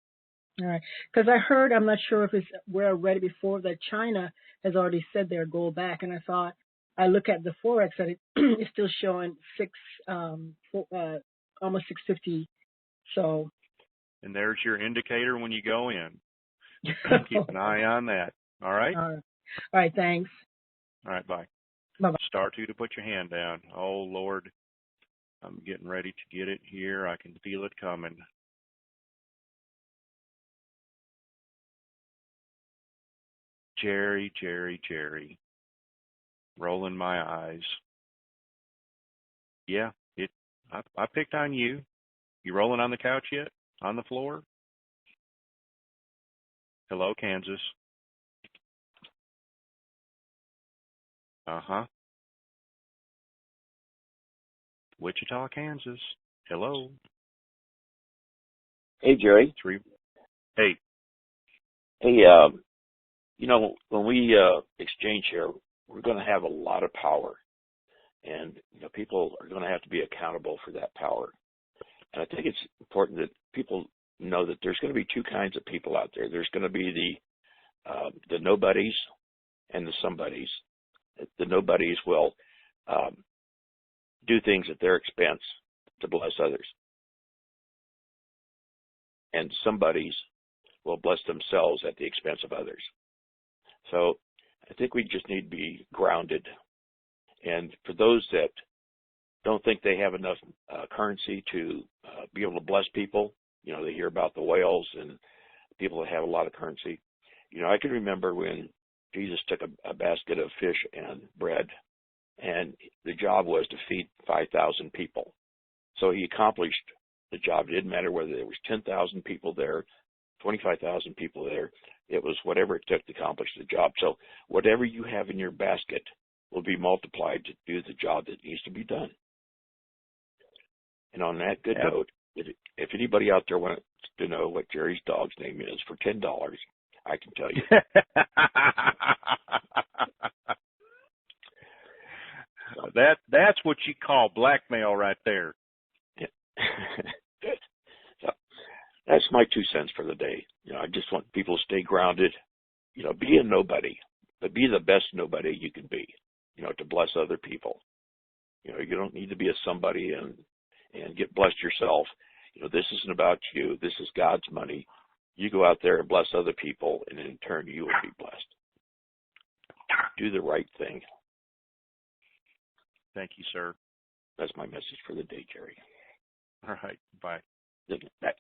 All right. Because I heard, I'm not sure if it's where I read it before, that China has already said they're gold back. And I thought, I look at the Forex that it's still showing almost 650. So. And there's your indicator when you go in. Keep an eye on that. All right? All right. Thanks. All right. Bye. Bye-bye. *2 to put your hand down. Oh, Lord. I'm getting ready to get it here. I can feel it coming. Jerry. Rolling my eyes. Yeah, I picked on you. You rolling on the couch yet? On the floor? Hello, Kansas. Uh-huh. Wichita, Kansas. Hello. Hey, Jerry. Hey. Hey, when we exchange here, we're going to have a lot of power. And, people are going to have to be accountable for that power. And I think it's important that people know that there's going to be two kinds of people out there. There's going to be the nobodies and the somebodies. The nobodies will do things at their expense to bless others. And somebodies will bless themselves at the expense of others. So I think we just need to be grounded. And for those that don't think they have enough currency to be able to bless people, they hear about the whales and people that have a lot of currency. I can remember when Jesus took a basket of fish and bread, and the job was to feed 5,000 people. So he accomplished the job. It didn't matter whether there was 10,000 people there, 25,000 people there. It was whatever it took to accomplish the job. So whatever you have in your basket, will be multiplied to do the job that needs to be done. And on that good note, if anybody out there wants to know what Jerry's dog's name is for $10, I can tell you. That's what you call blackmail right there. So that's my 2 cents for the day. I just want people to stay grounded. Be a nobody, but be the best nobody you can be. To bless other people. You don't need to be a somebody and get blessed yourself. This isn't about you. This is God's money. You go out there and bless other people, and in turn, you will be blessed. Do the right thing. Thank you, sir. That's my message for the day, Jerry. All right. Bye. Bye.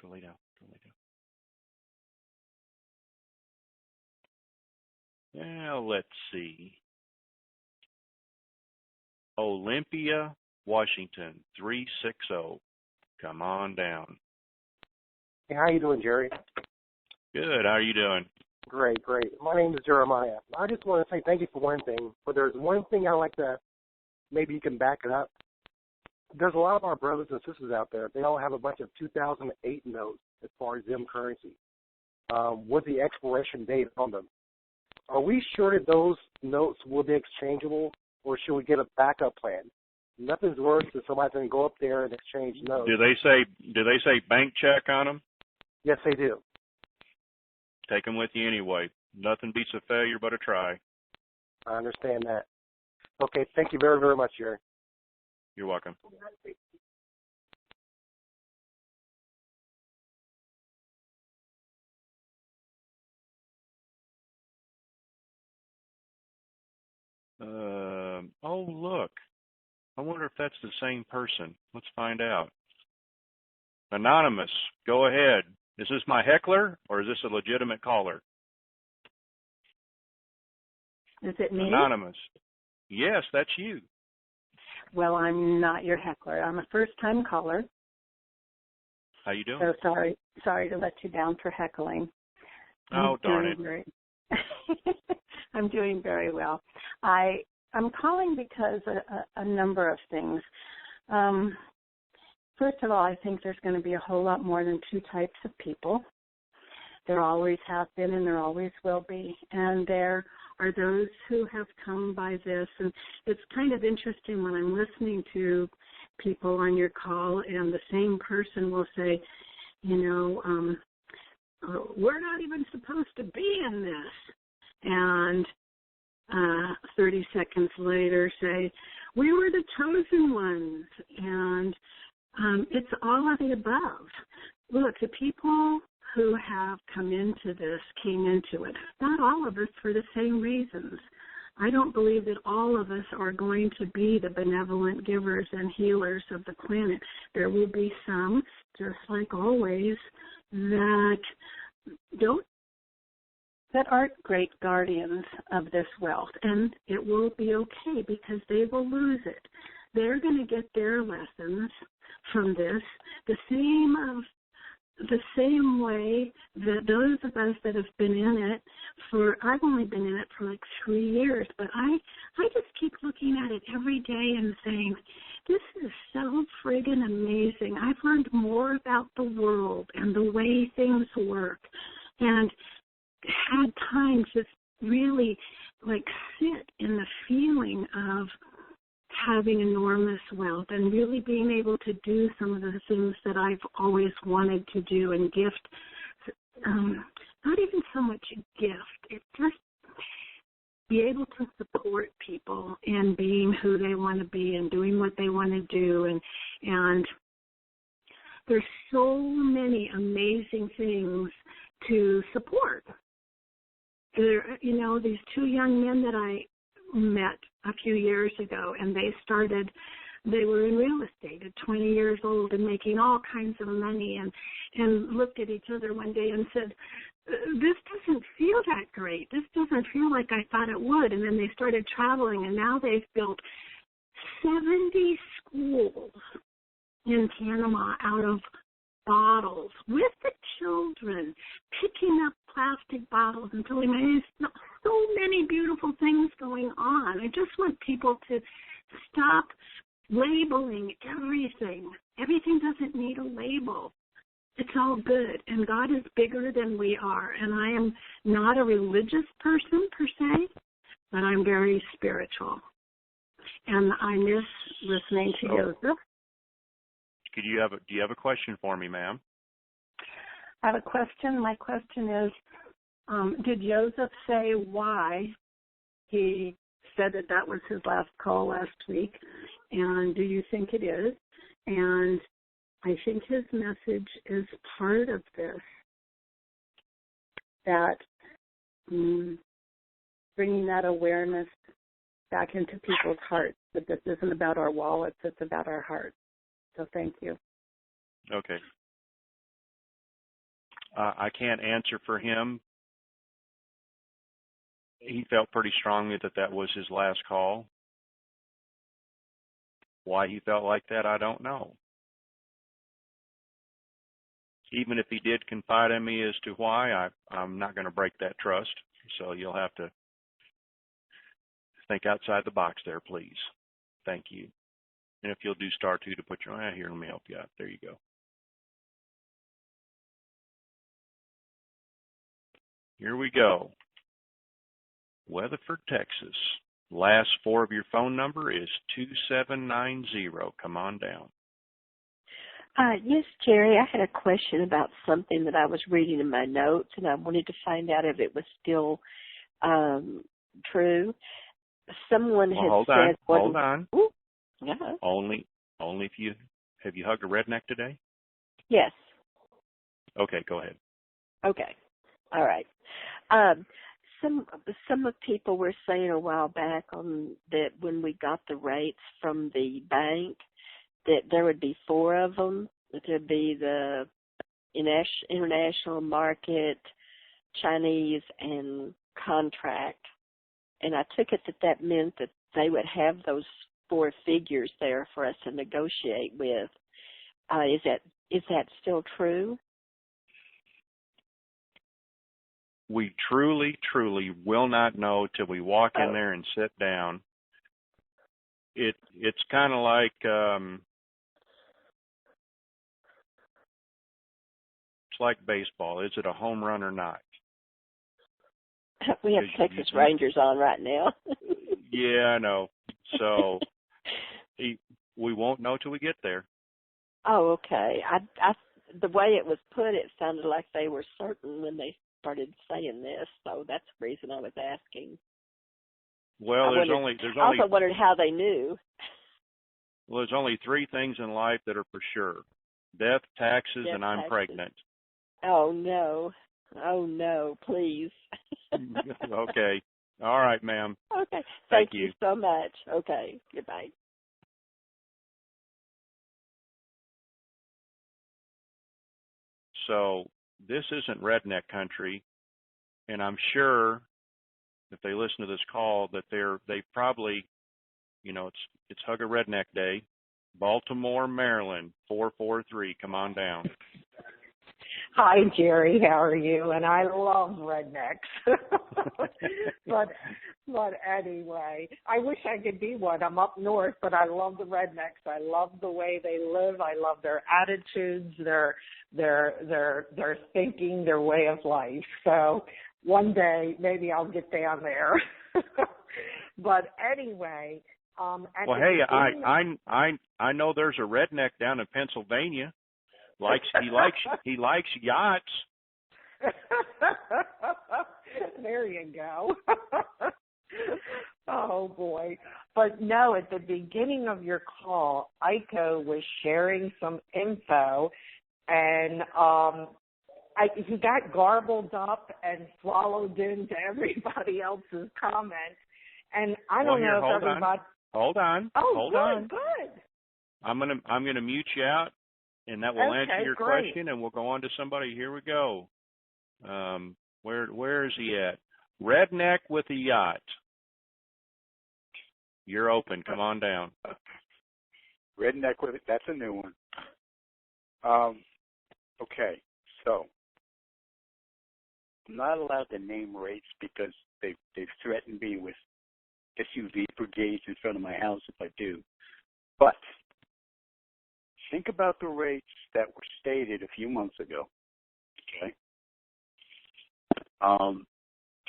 Toledo. Now, let's see. Olympia, Washington, 360. Come on down. Hey, how you doing, Jerry? Good. How are you doing? Great. My name is Jeremiah. I just want to say thank you for one thing, but there's one thing I like to, maybe you can back it up. There's a lot of our brothers and sisters out there. They all have a bunch of 2008 notes as far as them currency with the expiration date on them. Are we sure that those notes will be exchangeable, or should we get a backup plan? Nothing's worse than somebody's going to go up there and exchange notes. Do they say bank check on them? Yes, they do. Take them with you anyway. Nothing beats a failure but a try. I understand that. Okay, thank you very, very much, Jerry. You're welcome. Oh, look. I wonder if that's the same person. Let's find out. Anonymous, go ahead. Is this my heckler, or is this a legitimate caller? Is it me? Anonymous. Yes, that's you. Well, I'm not your heckler. I'm a first-time caller. How you doing? So sorry to let you down for heckling. Oh, darn it. I'm doing very well. I'm calling because a number of things. First of all, I think there's going to be a whole lot more than two types of people. There always have been and there always will be. And there are those who have come by this. And it's kind of interesting when I'm listening to people on your call and the same person will say, we're not even supposed to be in this. And 30 seconds later say, we were the chosen ones. And it's all of the above. Look, the people who have come into this came into it, not all of us for the same reasons. I don't believe that all of us are going to be the benevolent givers and healers of the planet. There will be some, just like always, that aren't great guardians of this wealth, and it will be okay because they will lose it. They're going to get their lessons from this the same way that those of us that have been in it I've only been in it for like 3 years, but I just keep looking at it every day and saying, this is so friggin' amazing. I've learned more about the world and the way things work, and had time to really like sit in the feeling of having enormous wealth and really being able to do some of the things that I've always wanted to do and gift. Not even so much a gift. It's just be able to support people in being who they want to be and doing what they want to do. And there's so many amazing things to support. There, these two young men that I met a few years ago, and they were in real estate at 20 years old and making all kinds of money, and looked at each other one day and said, this doesn't feel that great. This doesn't feel like I thought it would. And then they started traveling, and now they've built 70 schools in Panama out of bottles with the children, picking up plastic bottles and throwing them. There's so many beautiful things going on. I just want people to stop labeling everything. Everything doesn't need a label. It's all good, and God is bigger than we are. And I am not a religious person per se, but I'm very spiritual. And I miss listening to Joseph. Do you have a question for me, ma'am? I have a question. My question is, did Joseph say why he said that was his last call last week? And do you think it is? And I think his message is part of this, that bringing that awareness back into people's hearts, that this isn't about our wallets, it's about our hearts. So thank you. Okay. I can't answer for him. He felt pretty strongly that was his last call. Why he felt like that, I don't know. Even if he did confide in me as to why, I'm not going to break that trust. So you'll have to think outside the box there, please. Thank you. And if you'll do star 2 to put your eye here, let me help you out. There you go. Here we go. Weatherford, Texas. Last 4 of your phone number is 2790. Come on down. Yes, Jerry, I had a question about something that I was reading in my notes, and I wanted to find out if it was still true. Someone had said... Hold on. Ooh, yeah. Only if you... Have you hugged a redneck today? Yes. Okay, go ahead. Okay. All right. Some of people were saying a while back that when we got the rates from the bank, that there would be 4 of them. That there'd be the international market, Chinese, and contract. And I took it that meant that they would have those 4 figures there for us to negotiate with. Is that still true? We truly will not know till we walk in there and sit down. It's kind of like it's like baseball. Is it a home run or not? We have Texas Rangers on right now. Yeah, I know. So we won't know till we get there. Oh, okay. I the way it was put, it sounded like they were certain when they started saying this, so that's the reason I was asking. Well, I also wondered how they knew. Well, there's only 3 things in life that are for sure: death, taxes, and I'm pregnant. Oh no, please. Okay. All right, ma'am. Okay. Thank you so much. Okay. Goodbye. So this isn't redneck country, and I'm sure if they listen to this call that they probably, it's Hug a Redneck Day, Baltimore, Maryland, 443. Come on down. Hi, Jerry. How are you? And I love rednecks. but anyway, I wish I could be one. I'm up north, but I love the rednecks. I love the way they live. I love their attitudes, their thinking, their way of life. So one day maybe I'll get down there. But anyway, well, hey, I know there's a redneck down in Pennsylvania. He likes yachts. There you go. Oh boy. But no, at the beginning of your call, Aiko was sharing some info, and he got garbled up and swallowed into everybody else's comments. And I don't know if everybody. Hold on. Oh, hold good, on. Good. I'm gonna mute you out, and that will answer your question, and we'll go on to somebody. Here we go. Where is he at? Redneck with a yacht. You're open. Come on down. Redneck with it. That's a new one. Okay, so I'm not allowed to name rates because they've threatened me with SUV brigades in front of my house if I do. But think about the rates that were stated a few months ago. Okay.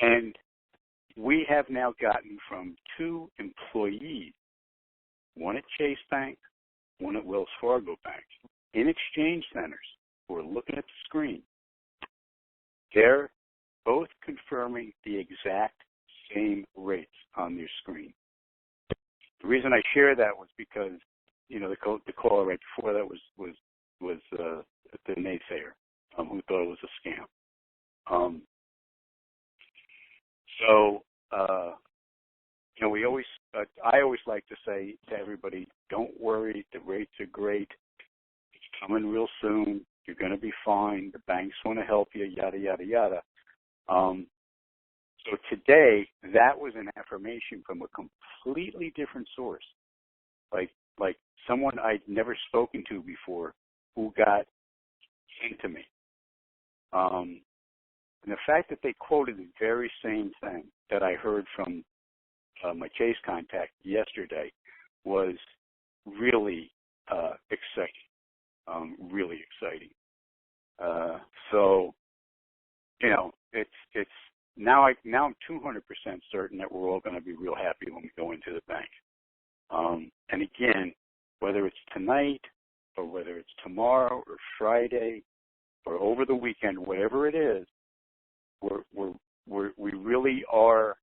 And we have now gotten from 2 employees, one at Chase Bank, one at Wells Fargo Bank, in exchange centers who are looking at the screen. They're both confirming the exact same rates on their screen. The reason I share that was because, you know, the caller right before that was the naysayer who thought it was a scam. You know, I always like to say to everybody, don't worry, the rates are great. It's coming real soon. You're going to be fine. The banks want to help you, yada, yada, yada. So today, that was an affirmation from a completely different source, like someone I'd never spoken to before who got into me. And the fact that they quoted the very same thing that I heard from my Chase contact yesterday was really exciting, really exciting. So, you know, it's now I'm 200% certain that we're all going to be real happy when we go into the bank. And again, whether it's tonight or whether it's tomorrow or Friday or over the weekend, whatever it is, we really are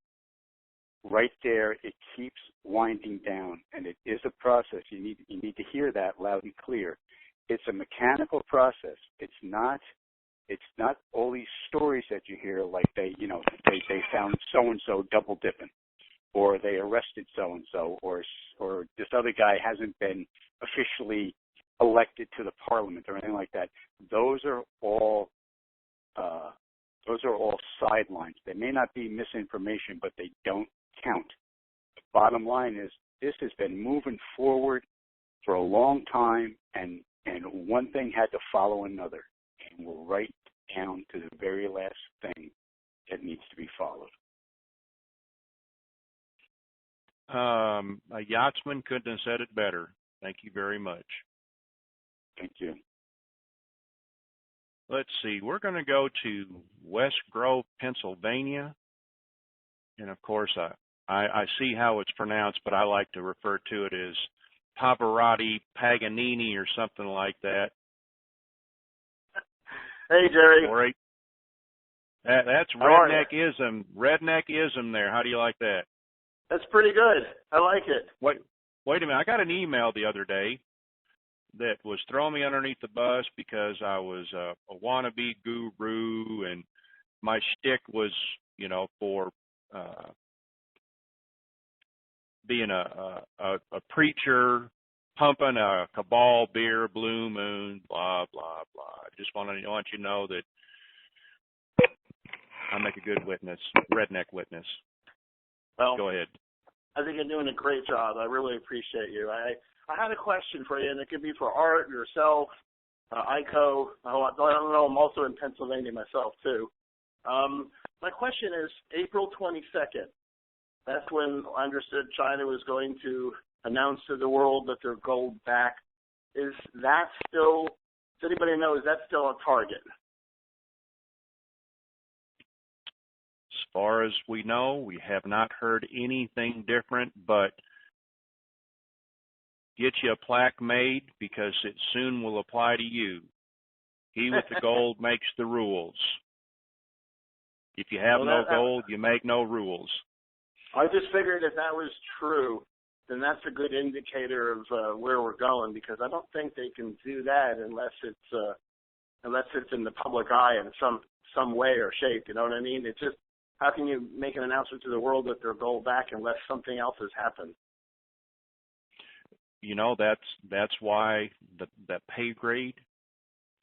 right there. It keeps winding down, and it is a process. You need to hear that loud and clear. It's a mechanical process. It's not all these stories that you hear like they found so and so double dipping, or they arrested so and so, or this other guy hasn't been officially elected to the parliament or anything like that. Those are all sidelines. They may not be misinformation, but they don't count. The bottom line is this has been moving forward for a long time, and one thing had to follow another, and we're right down to the very last thing that needs to be followed. A yachtsman couldn't have said it better. Thank you very much. Thank you. Let's see. We're going to go to West Grove, Pennsylvania. And, of course, I see how it's pronounced, but I like to refer to it as Pavarotti Paganini or something like that. Hey, Jerry. Great. That's redneckism. Redneckism there. How do you like that? That's pretty good. I like it. Wait a minute. I got an email the other day that was throwing me underneath the bus because I was a wannabe guru, and my shtick was, you know, for being a preacher, pumping a Cabal beer, Blue Moon, blah, blah, blah. I just want you to know that I make a good witness, redneck witness. Well, go ahead. I think you're doing a great job. I really appreciate you. I had a question for you, and it could be for Art, yourself, Ico. I don't know. I'm also in Pennsylvania myself, too. My question is April 22nd. That's when I understood China was going to announce to the world that they're gold back. Is that still, does anybody know, is that still a target? As far as we know, we have not heard anything different, but get you a plaque made because it soon will apply to you. He with the gold makes the rules. If you have no gold, you make no rules. I just figured if that was true, then that's a good indicator of where we're going, because I don't think they can do that unless it's in the public eye in some way or shape. You know what I mean? It's just, how can you make an announcement to the world that they're gold back unless something else has happened? You know, that's why that pay grade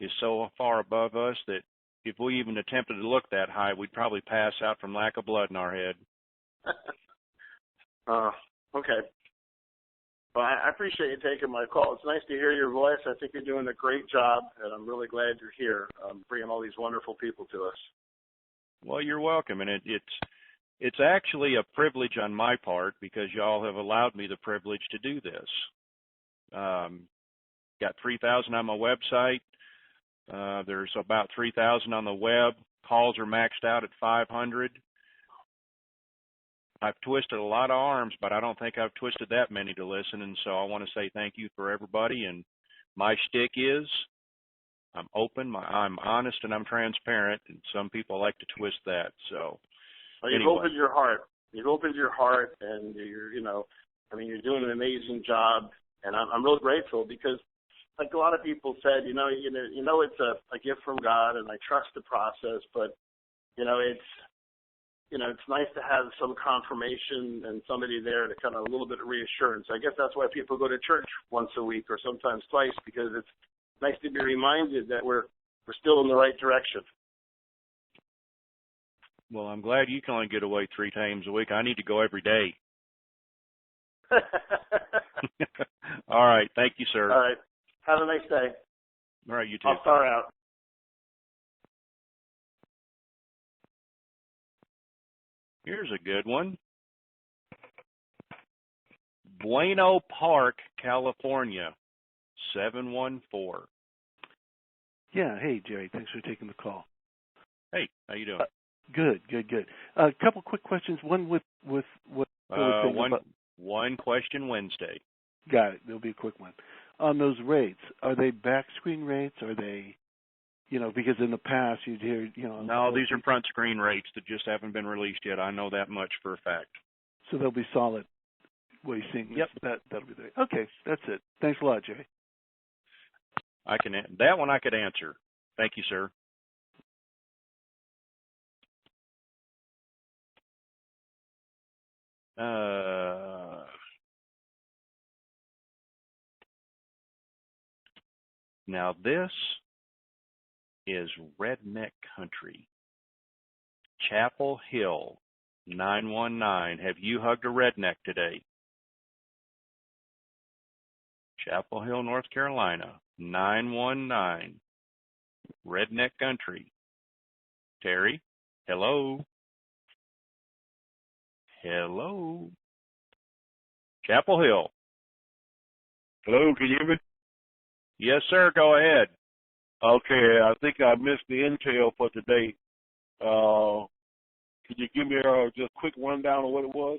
is so far above us that if we even attempted to look that high, we'd probably pass out from lack of blood in our head. Okay. Well, I appreciate you taking my call. It's nice to hear your voice. I think you're doing a great job, and I'm really glad you're here, bringing all these wonderful people to us. Well, you're welcome, and it's actually a privilege on my part because y'all have allowed me the privilege to do this. Got 3,000 on my website. There's about 3,000 on the web. Calls are maxed out at 500. I've twisted a lot of arms, but I don't think I've twisted that many to listen, and so I want to say thank you for everybody. And my shtick is I'm open, I'm honest, and I'm transparent, and some people like to twist that. So, well, you've anyway. opened your heart. You've opened your heart, and you're doing an amazing job, and I'm real grateful because, like a lot of people said, it's a gift from God, and I trust the process, but it's nice to have some confirmation and somebody there to kind of a little bit of reassurance. I guess that's why people go to church once a week or sometimes twice, because it's nice to be reminded that we're still in the right direction. Well, I'm glad you can only get away 3 times a week. I need to go every day. All right. Thank you, sir. All right. Have a nice day. All right, you too. I'll start out. Here's a good one. Bueno Park, California, 714. Yeah. Hey, Jerry. Thanks for taking the call. Hey, how you doing? Good. A couple quick questions. One with what one question Wednesday. Got it. There'll be a quick one. On those rates, are they back screen rates? Are they, because in the past you'd hear, No, these are front screen rates that just haven't been released yet. I know that much for a fact. So they'll be solid. What you're seeing? Yep. That'll be there. Okay, that's it. Thanks a lot, Jerry. That one I could answer. Thank you, sir. Now this is redneck country. Chapel Hill, 919. Have you hugged a redneck today? Chapel Hill, North Carolina, 919. Redneck country. Terry, hello. Hello. Chapel Hill. Hello, can you hear me? Yes, sir. Go ahead. Okay, I think I missed the intel for today. Could you give me just a quick rundown of what it was?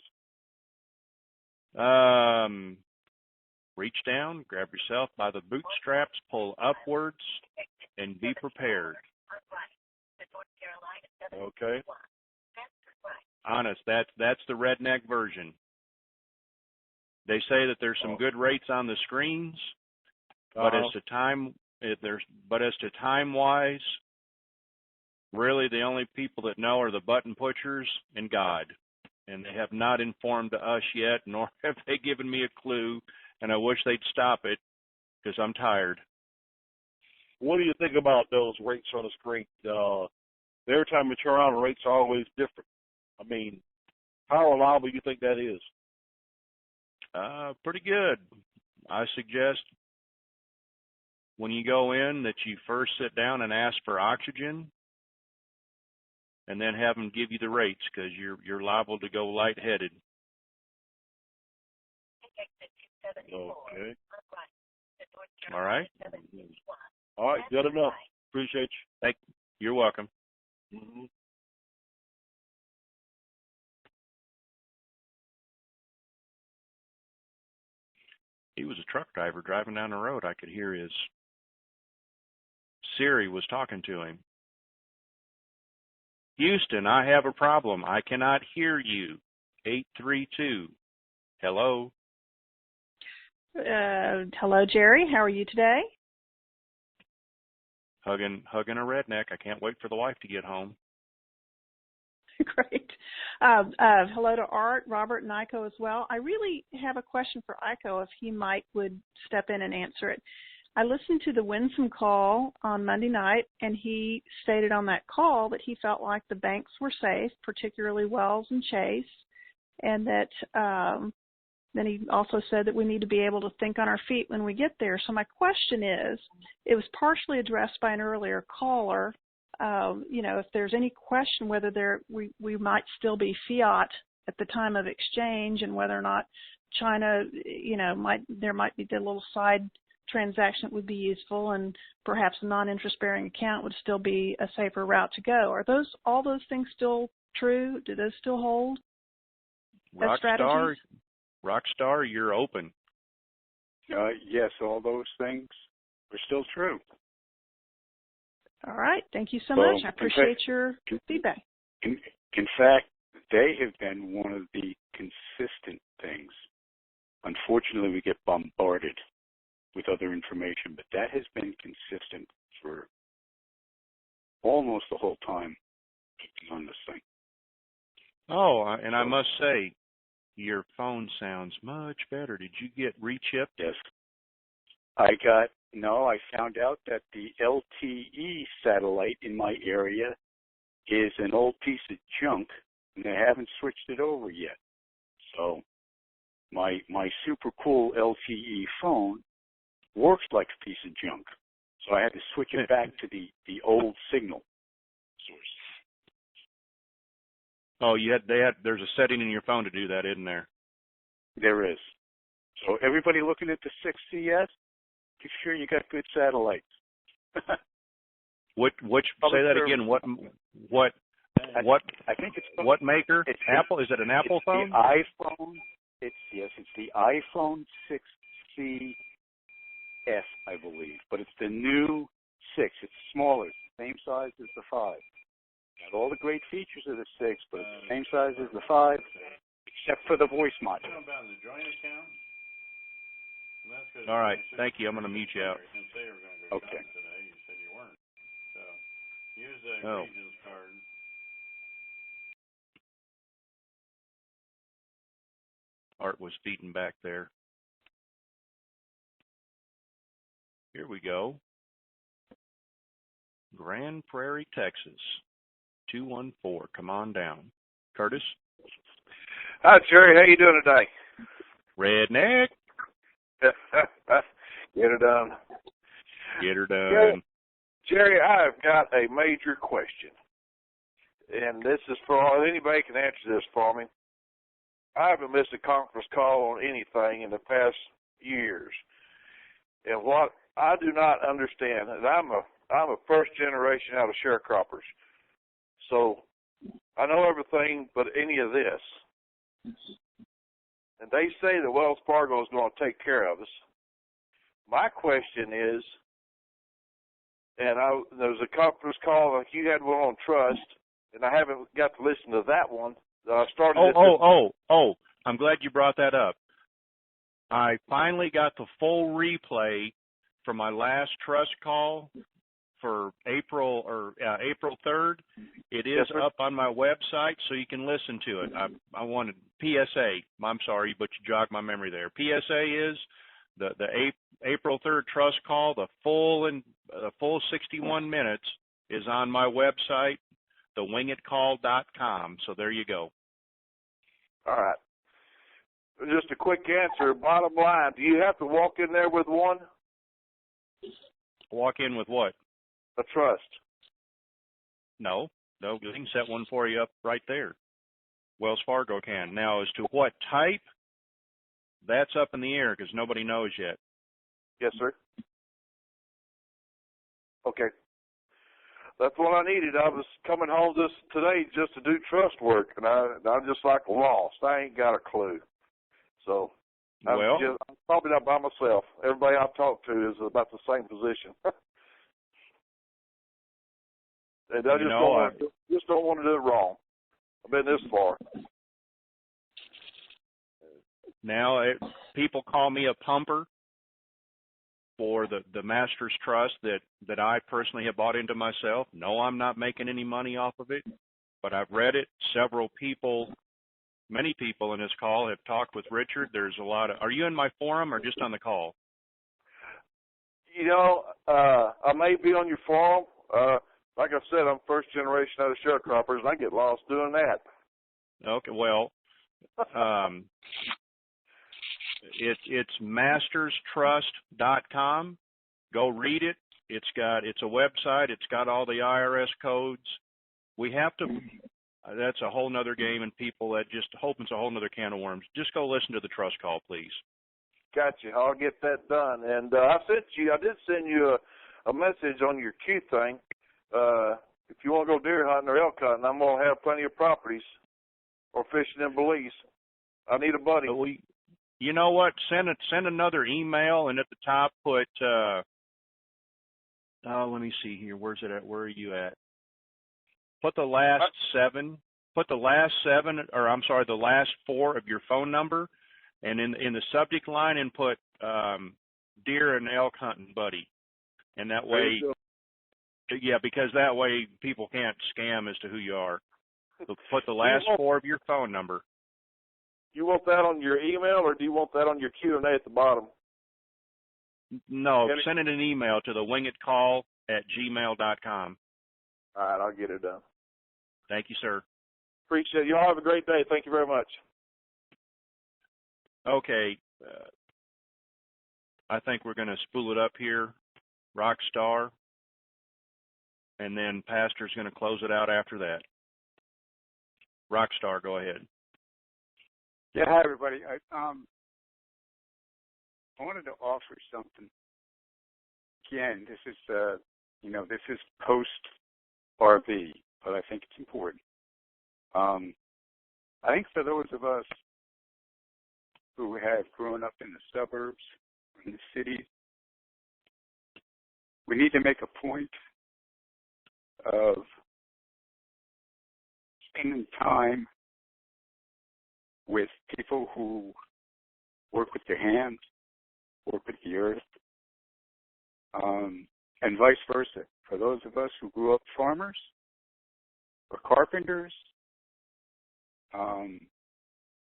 Reach down, grab yourself by the bootstraps, pull upwards, and be prepared. Okay. Honest, that's the redneck version. They say that there's some good rates on the screens, but as to time wise, really the only people that know are the button pushers and God. And they have not informed us yet, nor have they given me a clue, and I wish they'd stop it because I'm tired. What do you think about those rates on the screen? Every time you turn around, the rates are always different. I mean, how reliable do you think that is? Pretty good. I suggest when you go in that you first sit down and ask for oxygen and then have them give you the rates because you're liable to go lightheaded. Okay. All right. All right, good enough. Appreciate you. You're welcome. Mm-hmm. He was a truck driver driving down the road. I could hear his Siri was talking to him. Houston, I have a problem. I cannot hear you. 832. Hello. Hello, Jerry. How are you today? Hugging a redneck. I can't wait for the wife to get home. Great. Hello to Art, Robert, and Iko as well. I really have a question for Iko if he would step in and answer it. I listened to the Winsome call on Monday night, and he stated on that call that he felt like the banks were safe, particularly Wells and Chase, and that then he also said that we need to be able to think on our feet when we get there. So my question is, it was partially addressed by an earlier caller, if there's any question whether we might still be fiat at the time of exchange, and whether or not China, there might be a little side transaction that would be useful, and perhaps a non-interest-bearing account would still be a safer route to go. Are all those things still true? Do those still hold as strategies? Rockstar, you're open. Yes, all those things are still true. All right. Thank you so much. I appreciate your feedback. In fact, they have been one of the consistent things. Unfortunately, we get bombarded with other information, but that has been consistent for almost the whole time on this thing. Oh, and I must say, your phone sounds much better. Did you get rechipped? Yes. I found out that the LTE satellite in my area is an old piece of junk, and they haven't switched it over yet. So my super cool LTE phone works like a piece of junk. So I had to switch it back to the old signal source. Oh, there's a setting in your phone to do that, isn't there? There is. So everybody looking at the 6CS, make sure you got good satellites. Say that again. What? I think it's what maker? It's Apple. Is it an Apple phone? The iPhone. It's the iPhone 6CS, I believe, but it's the new 6. It's smaller, it's the same size as the 5. Got all the great features of the 6, but it's the same size as the 5, except for the voice module. All right, thank you. I'm going to mute you out. Okay. You said you weren't. So use the Regents card. Art was feeding back there. Here we go. Grand Prairie, Texas. 214. Come on down. Curtis? Hi, Jerry. How you doing today? Redneck. Get her done. Get her done. Jerry, I've got a major question. And this is for anybody can answer this for me. I haven't missed a conference call on anything in the past years. And what I do not understand, and I'm a first generation out of sharecroppers. So I know everything but any of this. And they say that Wells Fargo is going to take care of us. My question is, and there was a conference call, like you had one on trust, and I haven't got to listen to that one. I started. I'm glad you brought that up. I finally got the full replay from my last trust call for April 3rd. It is up on my website, so you can listen to it. I wanted PSA. I'm sorry, but you jogged my memory there. PSA is the April 3rd trust call. The full 61 minutes is on my website, thewingitcall.com. So there you go. All right. Just a quick answer. Bottom line, do you have to walk in there with one? Walk in with what? A trust. No, they can set one for you up right there. Wells Fargo can. Now, as to what type, that's up in the air because nobody knows yet. Yes, sir. Okay. That's what I needed. I was coming home today just to do trust work, and I'm just like lost. I ain't got a clue. So I'm probably not by myself. Everybody I've talked to is about the same position. And I just don't want to do it wrong. I've been this far. Now, people call me a pumper for the Masters Trust that I personally have bought into myself. No, I'm not making any money off of it, but I've read it. Many people in this call have talked with Richard. There's a lot of. Are you in my forum or just on the call? I may be on your forum. Like I said, I'm first generation out of sharecroppers, and I get lost doing that. Okay, well, It's masterstrust.com. Go read it. It's a website. It's got all the IRS codes. We have to. That's a whole nother game, and people that just opens a whole nother can of worms. Just go listen to the trust call, please. Gotcha. I'll get that done. And I did send you a message on your Q thing. If you want to go deer hunting or elk hunting, I'm going to have plenty of properties, or fishing in Belize. I need a buddy. You know what? Send another email, and at the top put. Let me see here. Where's it at? Where are you at? Put the last seven. Put the last the last four of your phone number, and in the subject line, and put deer and elk hunting buddy, and that way. Yeah, because that way people can't scam as to who you are. So put the last four of your phone number. You want that on your email, or do you want that on your Q&A at the bottom? No, send it an email to the wingitcall@gmail.com. All right, I'll get it done. Thank you, sir. Appreciate it. You all have a great day. Thank you very much. Okay. I think we're going to spool it up here. Rockstar. And then Pastor's going to close it out after that. Rockstar, go ahead. Yeah, hi everybody. I wanted to offer something. Again, this is this is post RV, but I think it's important. I think for those of us who have grown up in the suburbs, in the cities, we need to make a point of spending time with people who work with their hands, work with the earth, and vice versa. For those of us who grew up farmers or carpenters,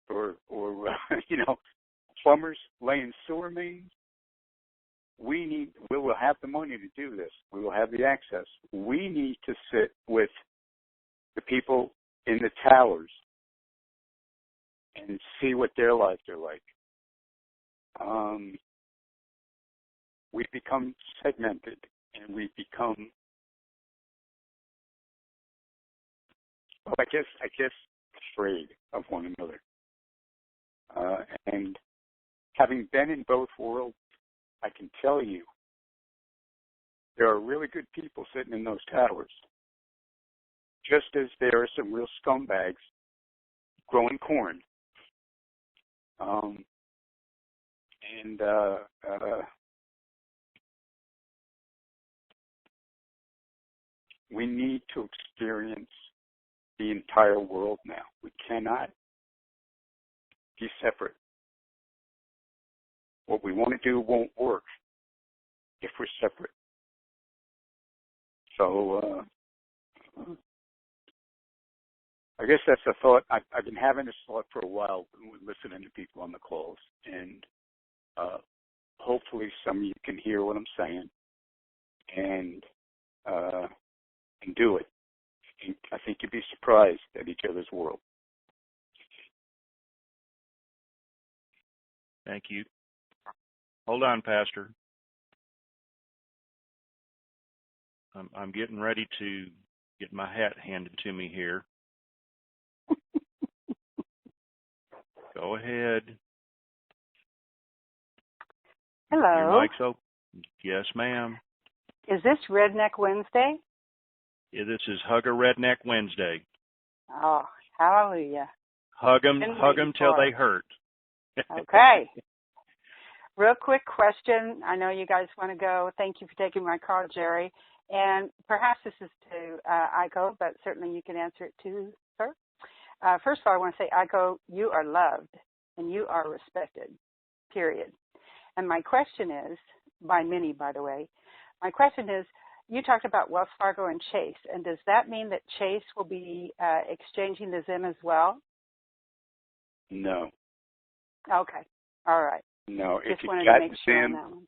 or plumbers laying sewer mains, we will have the money to do this. We will have the access. We need to sit with the people in the towers and see what their lives are like. We become segmented, and we become, I guess, afraid of one another. And having been in both worlds, I can tell you there are really good people sitting in those towers, just as there are some real scumbags growing corn. We need to experience the entire world now. We cannot be separate. What we want to do won't work if we're separate. So I guess that's a thought. I've been having this thought for a while, listening to people on the calls, and hopefully some of you can hear what I'm saying and do it. I think you'd be surprised at each other's world. Thank you. Hold on, Pastor. I'm getting ready to get my hat handed to me here. Go ahead. Hello. Your mic's open. Yes, ma'am. Is this Redneck Wednesday? Yeah, this is Hug a Redneck Wednesday. Oh, hallelujah. Hug them till they hurt. Okay. Real quick question. I know you guys want to go. Thank you for taking my call, Jerry. And perhaps this is to Iko, but certainly you can answer it too, sir. First of all, I want to say, Iko, you are loved and you are respected, period. And my question is, by many, by the way, my question is, you talked about Wells Fargo and Chase, and does that mean that Chase will be exchanging the Zim as well? No. Okay. All right. No. Just if you wanted got to make sure on Zim, that one.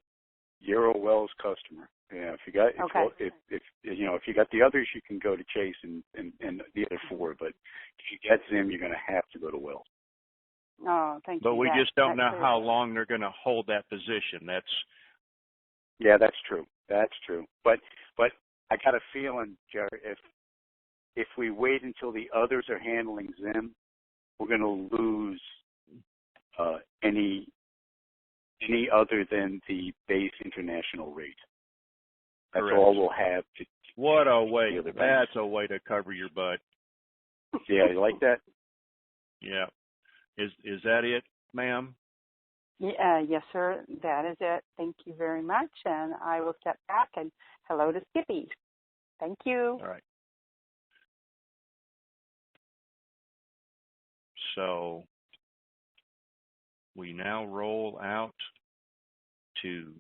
you're a Wells customer. Yeah. If you got, if you got the others, you can go to Chase and the other four. But if you get Zim, you're going to have to go to Wells. Oh, thank But you. we That, just don't that know clears how it. long they're going to hold that position. Yeah, that's true. That's true. But I got a feeling, Jerry, if we wait until the others are handling them, we're going to lose any other than the base international rate. That's correct. all we'll have to. What a way! The other That's a way to cover your butt. Yeah, you like that? Yeah. Is that it, ma'am? Yeah, yes, sir. That is it. Thank you very much, and I will step back and hello to Skippy. Thank you. All right. So we now roll out to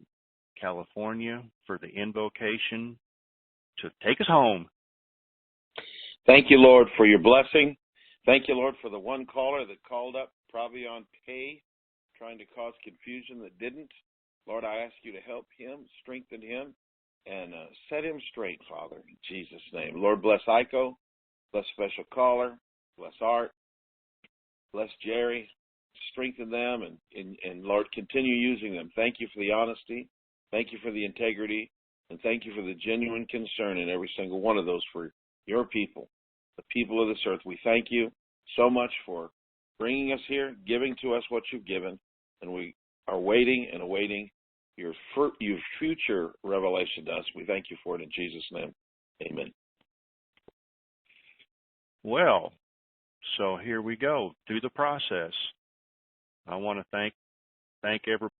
California for the invocation to take us home. Thank you, Lord, for your blessing. Thank you, Lord, for the one caller that called up, probably on pay, trying to cause confusion that didn't. Lord, I ask you to help him, strengthen him, and set him straight, Father, in Jesus' name. Lord, bless Iko, bless special caller, bless Art, bless Jerry, strengthen them, and Lord, continue using them. Thank you for the honesty, thank you for the integrity, and thank you for the genuine concern in every single one of those for your people, the people of this earth. We thank you so much for bringing us here, giving to us what you've given, and we are waiting and awaiting your future revelation to us. We thank you for it in Jesus' name. Amen. Well, so here we go through the process. I want to thank everybody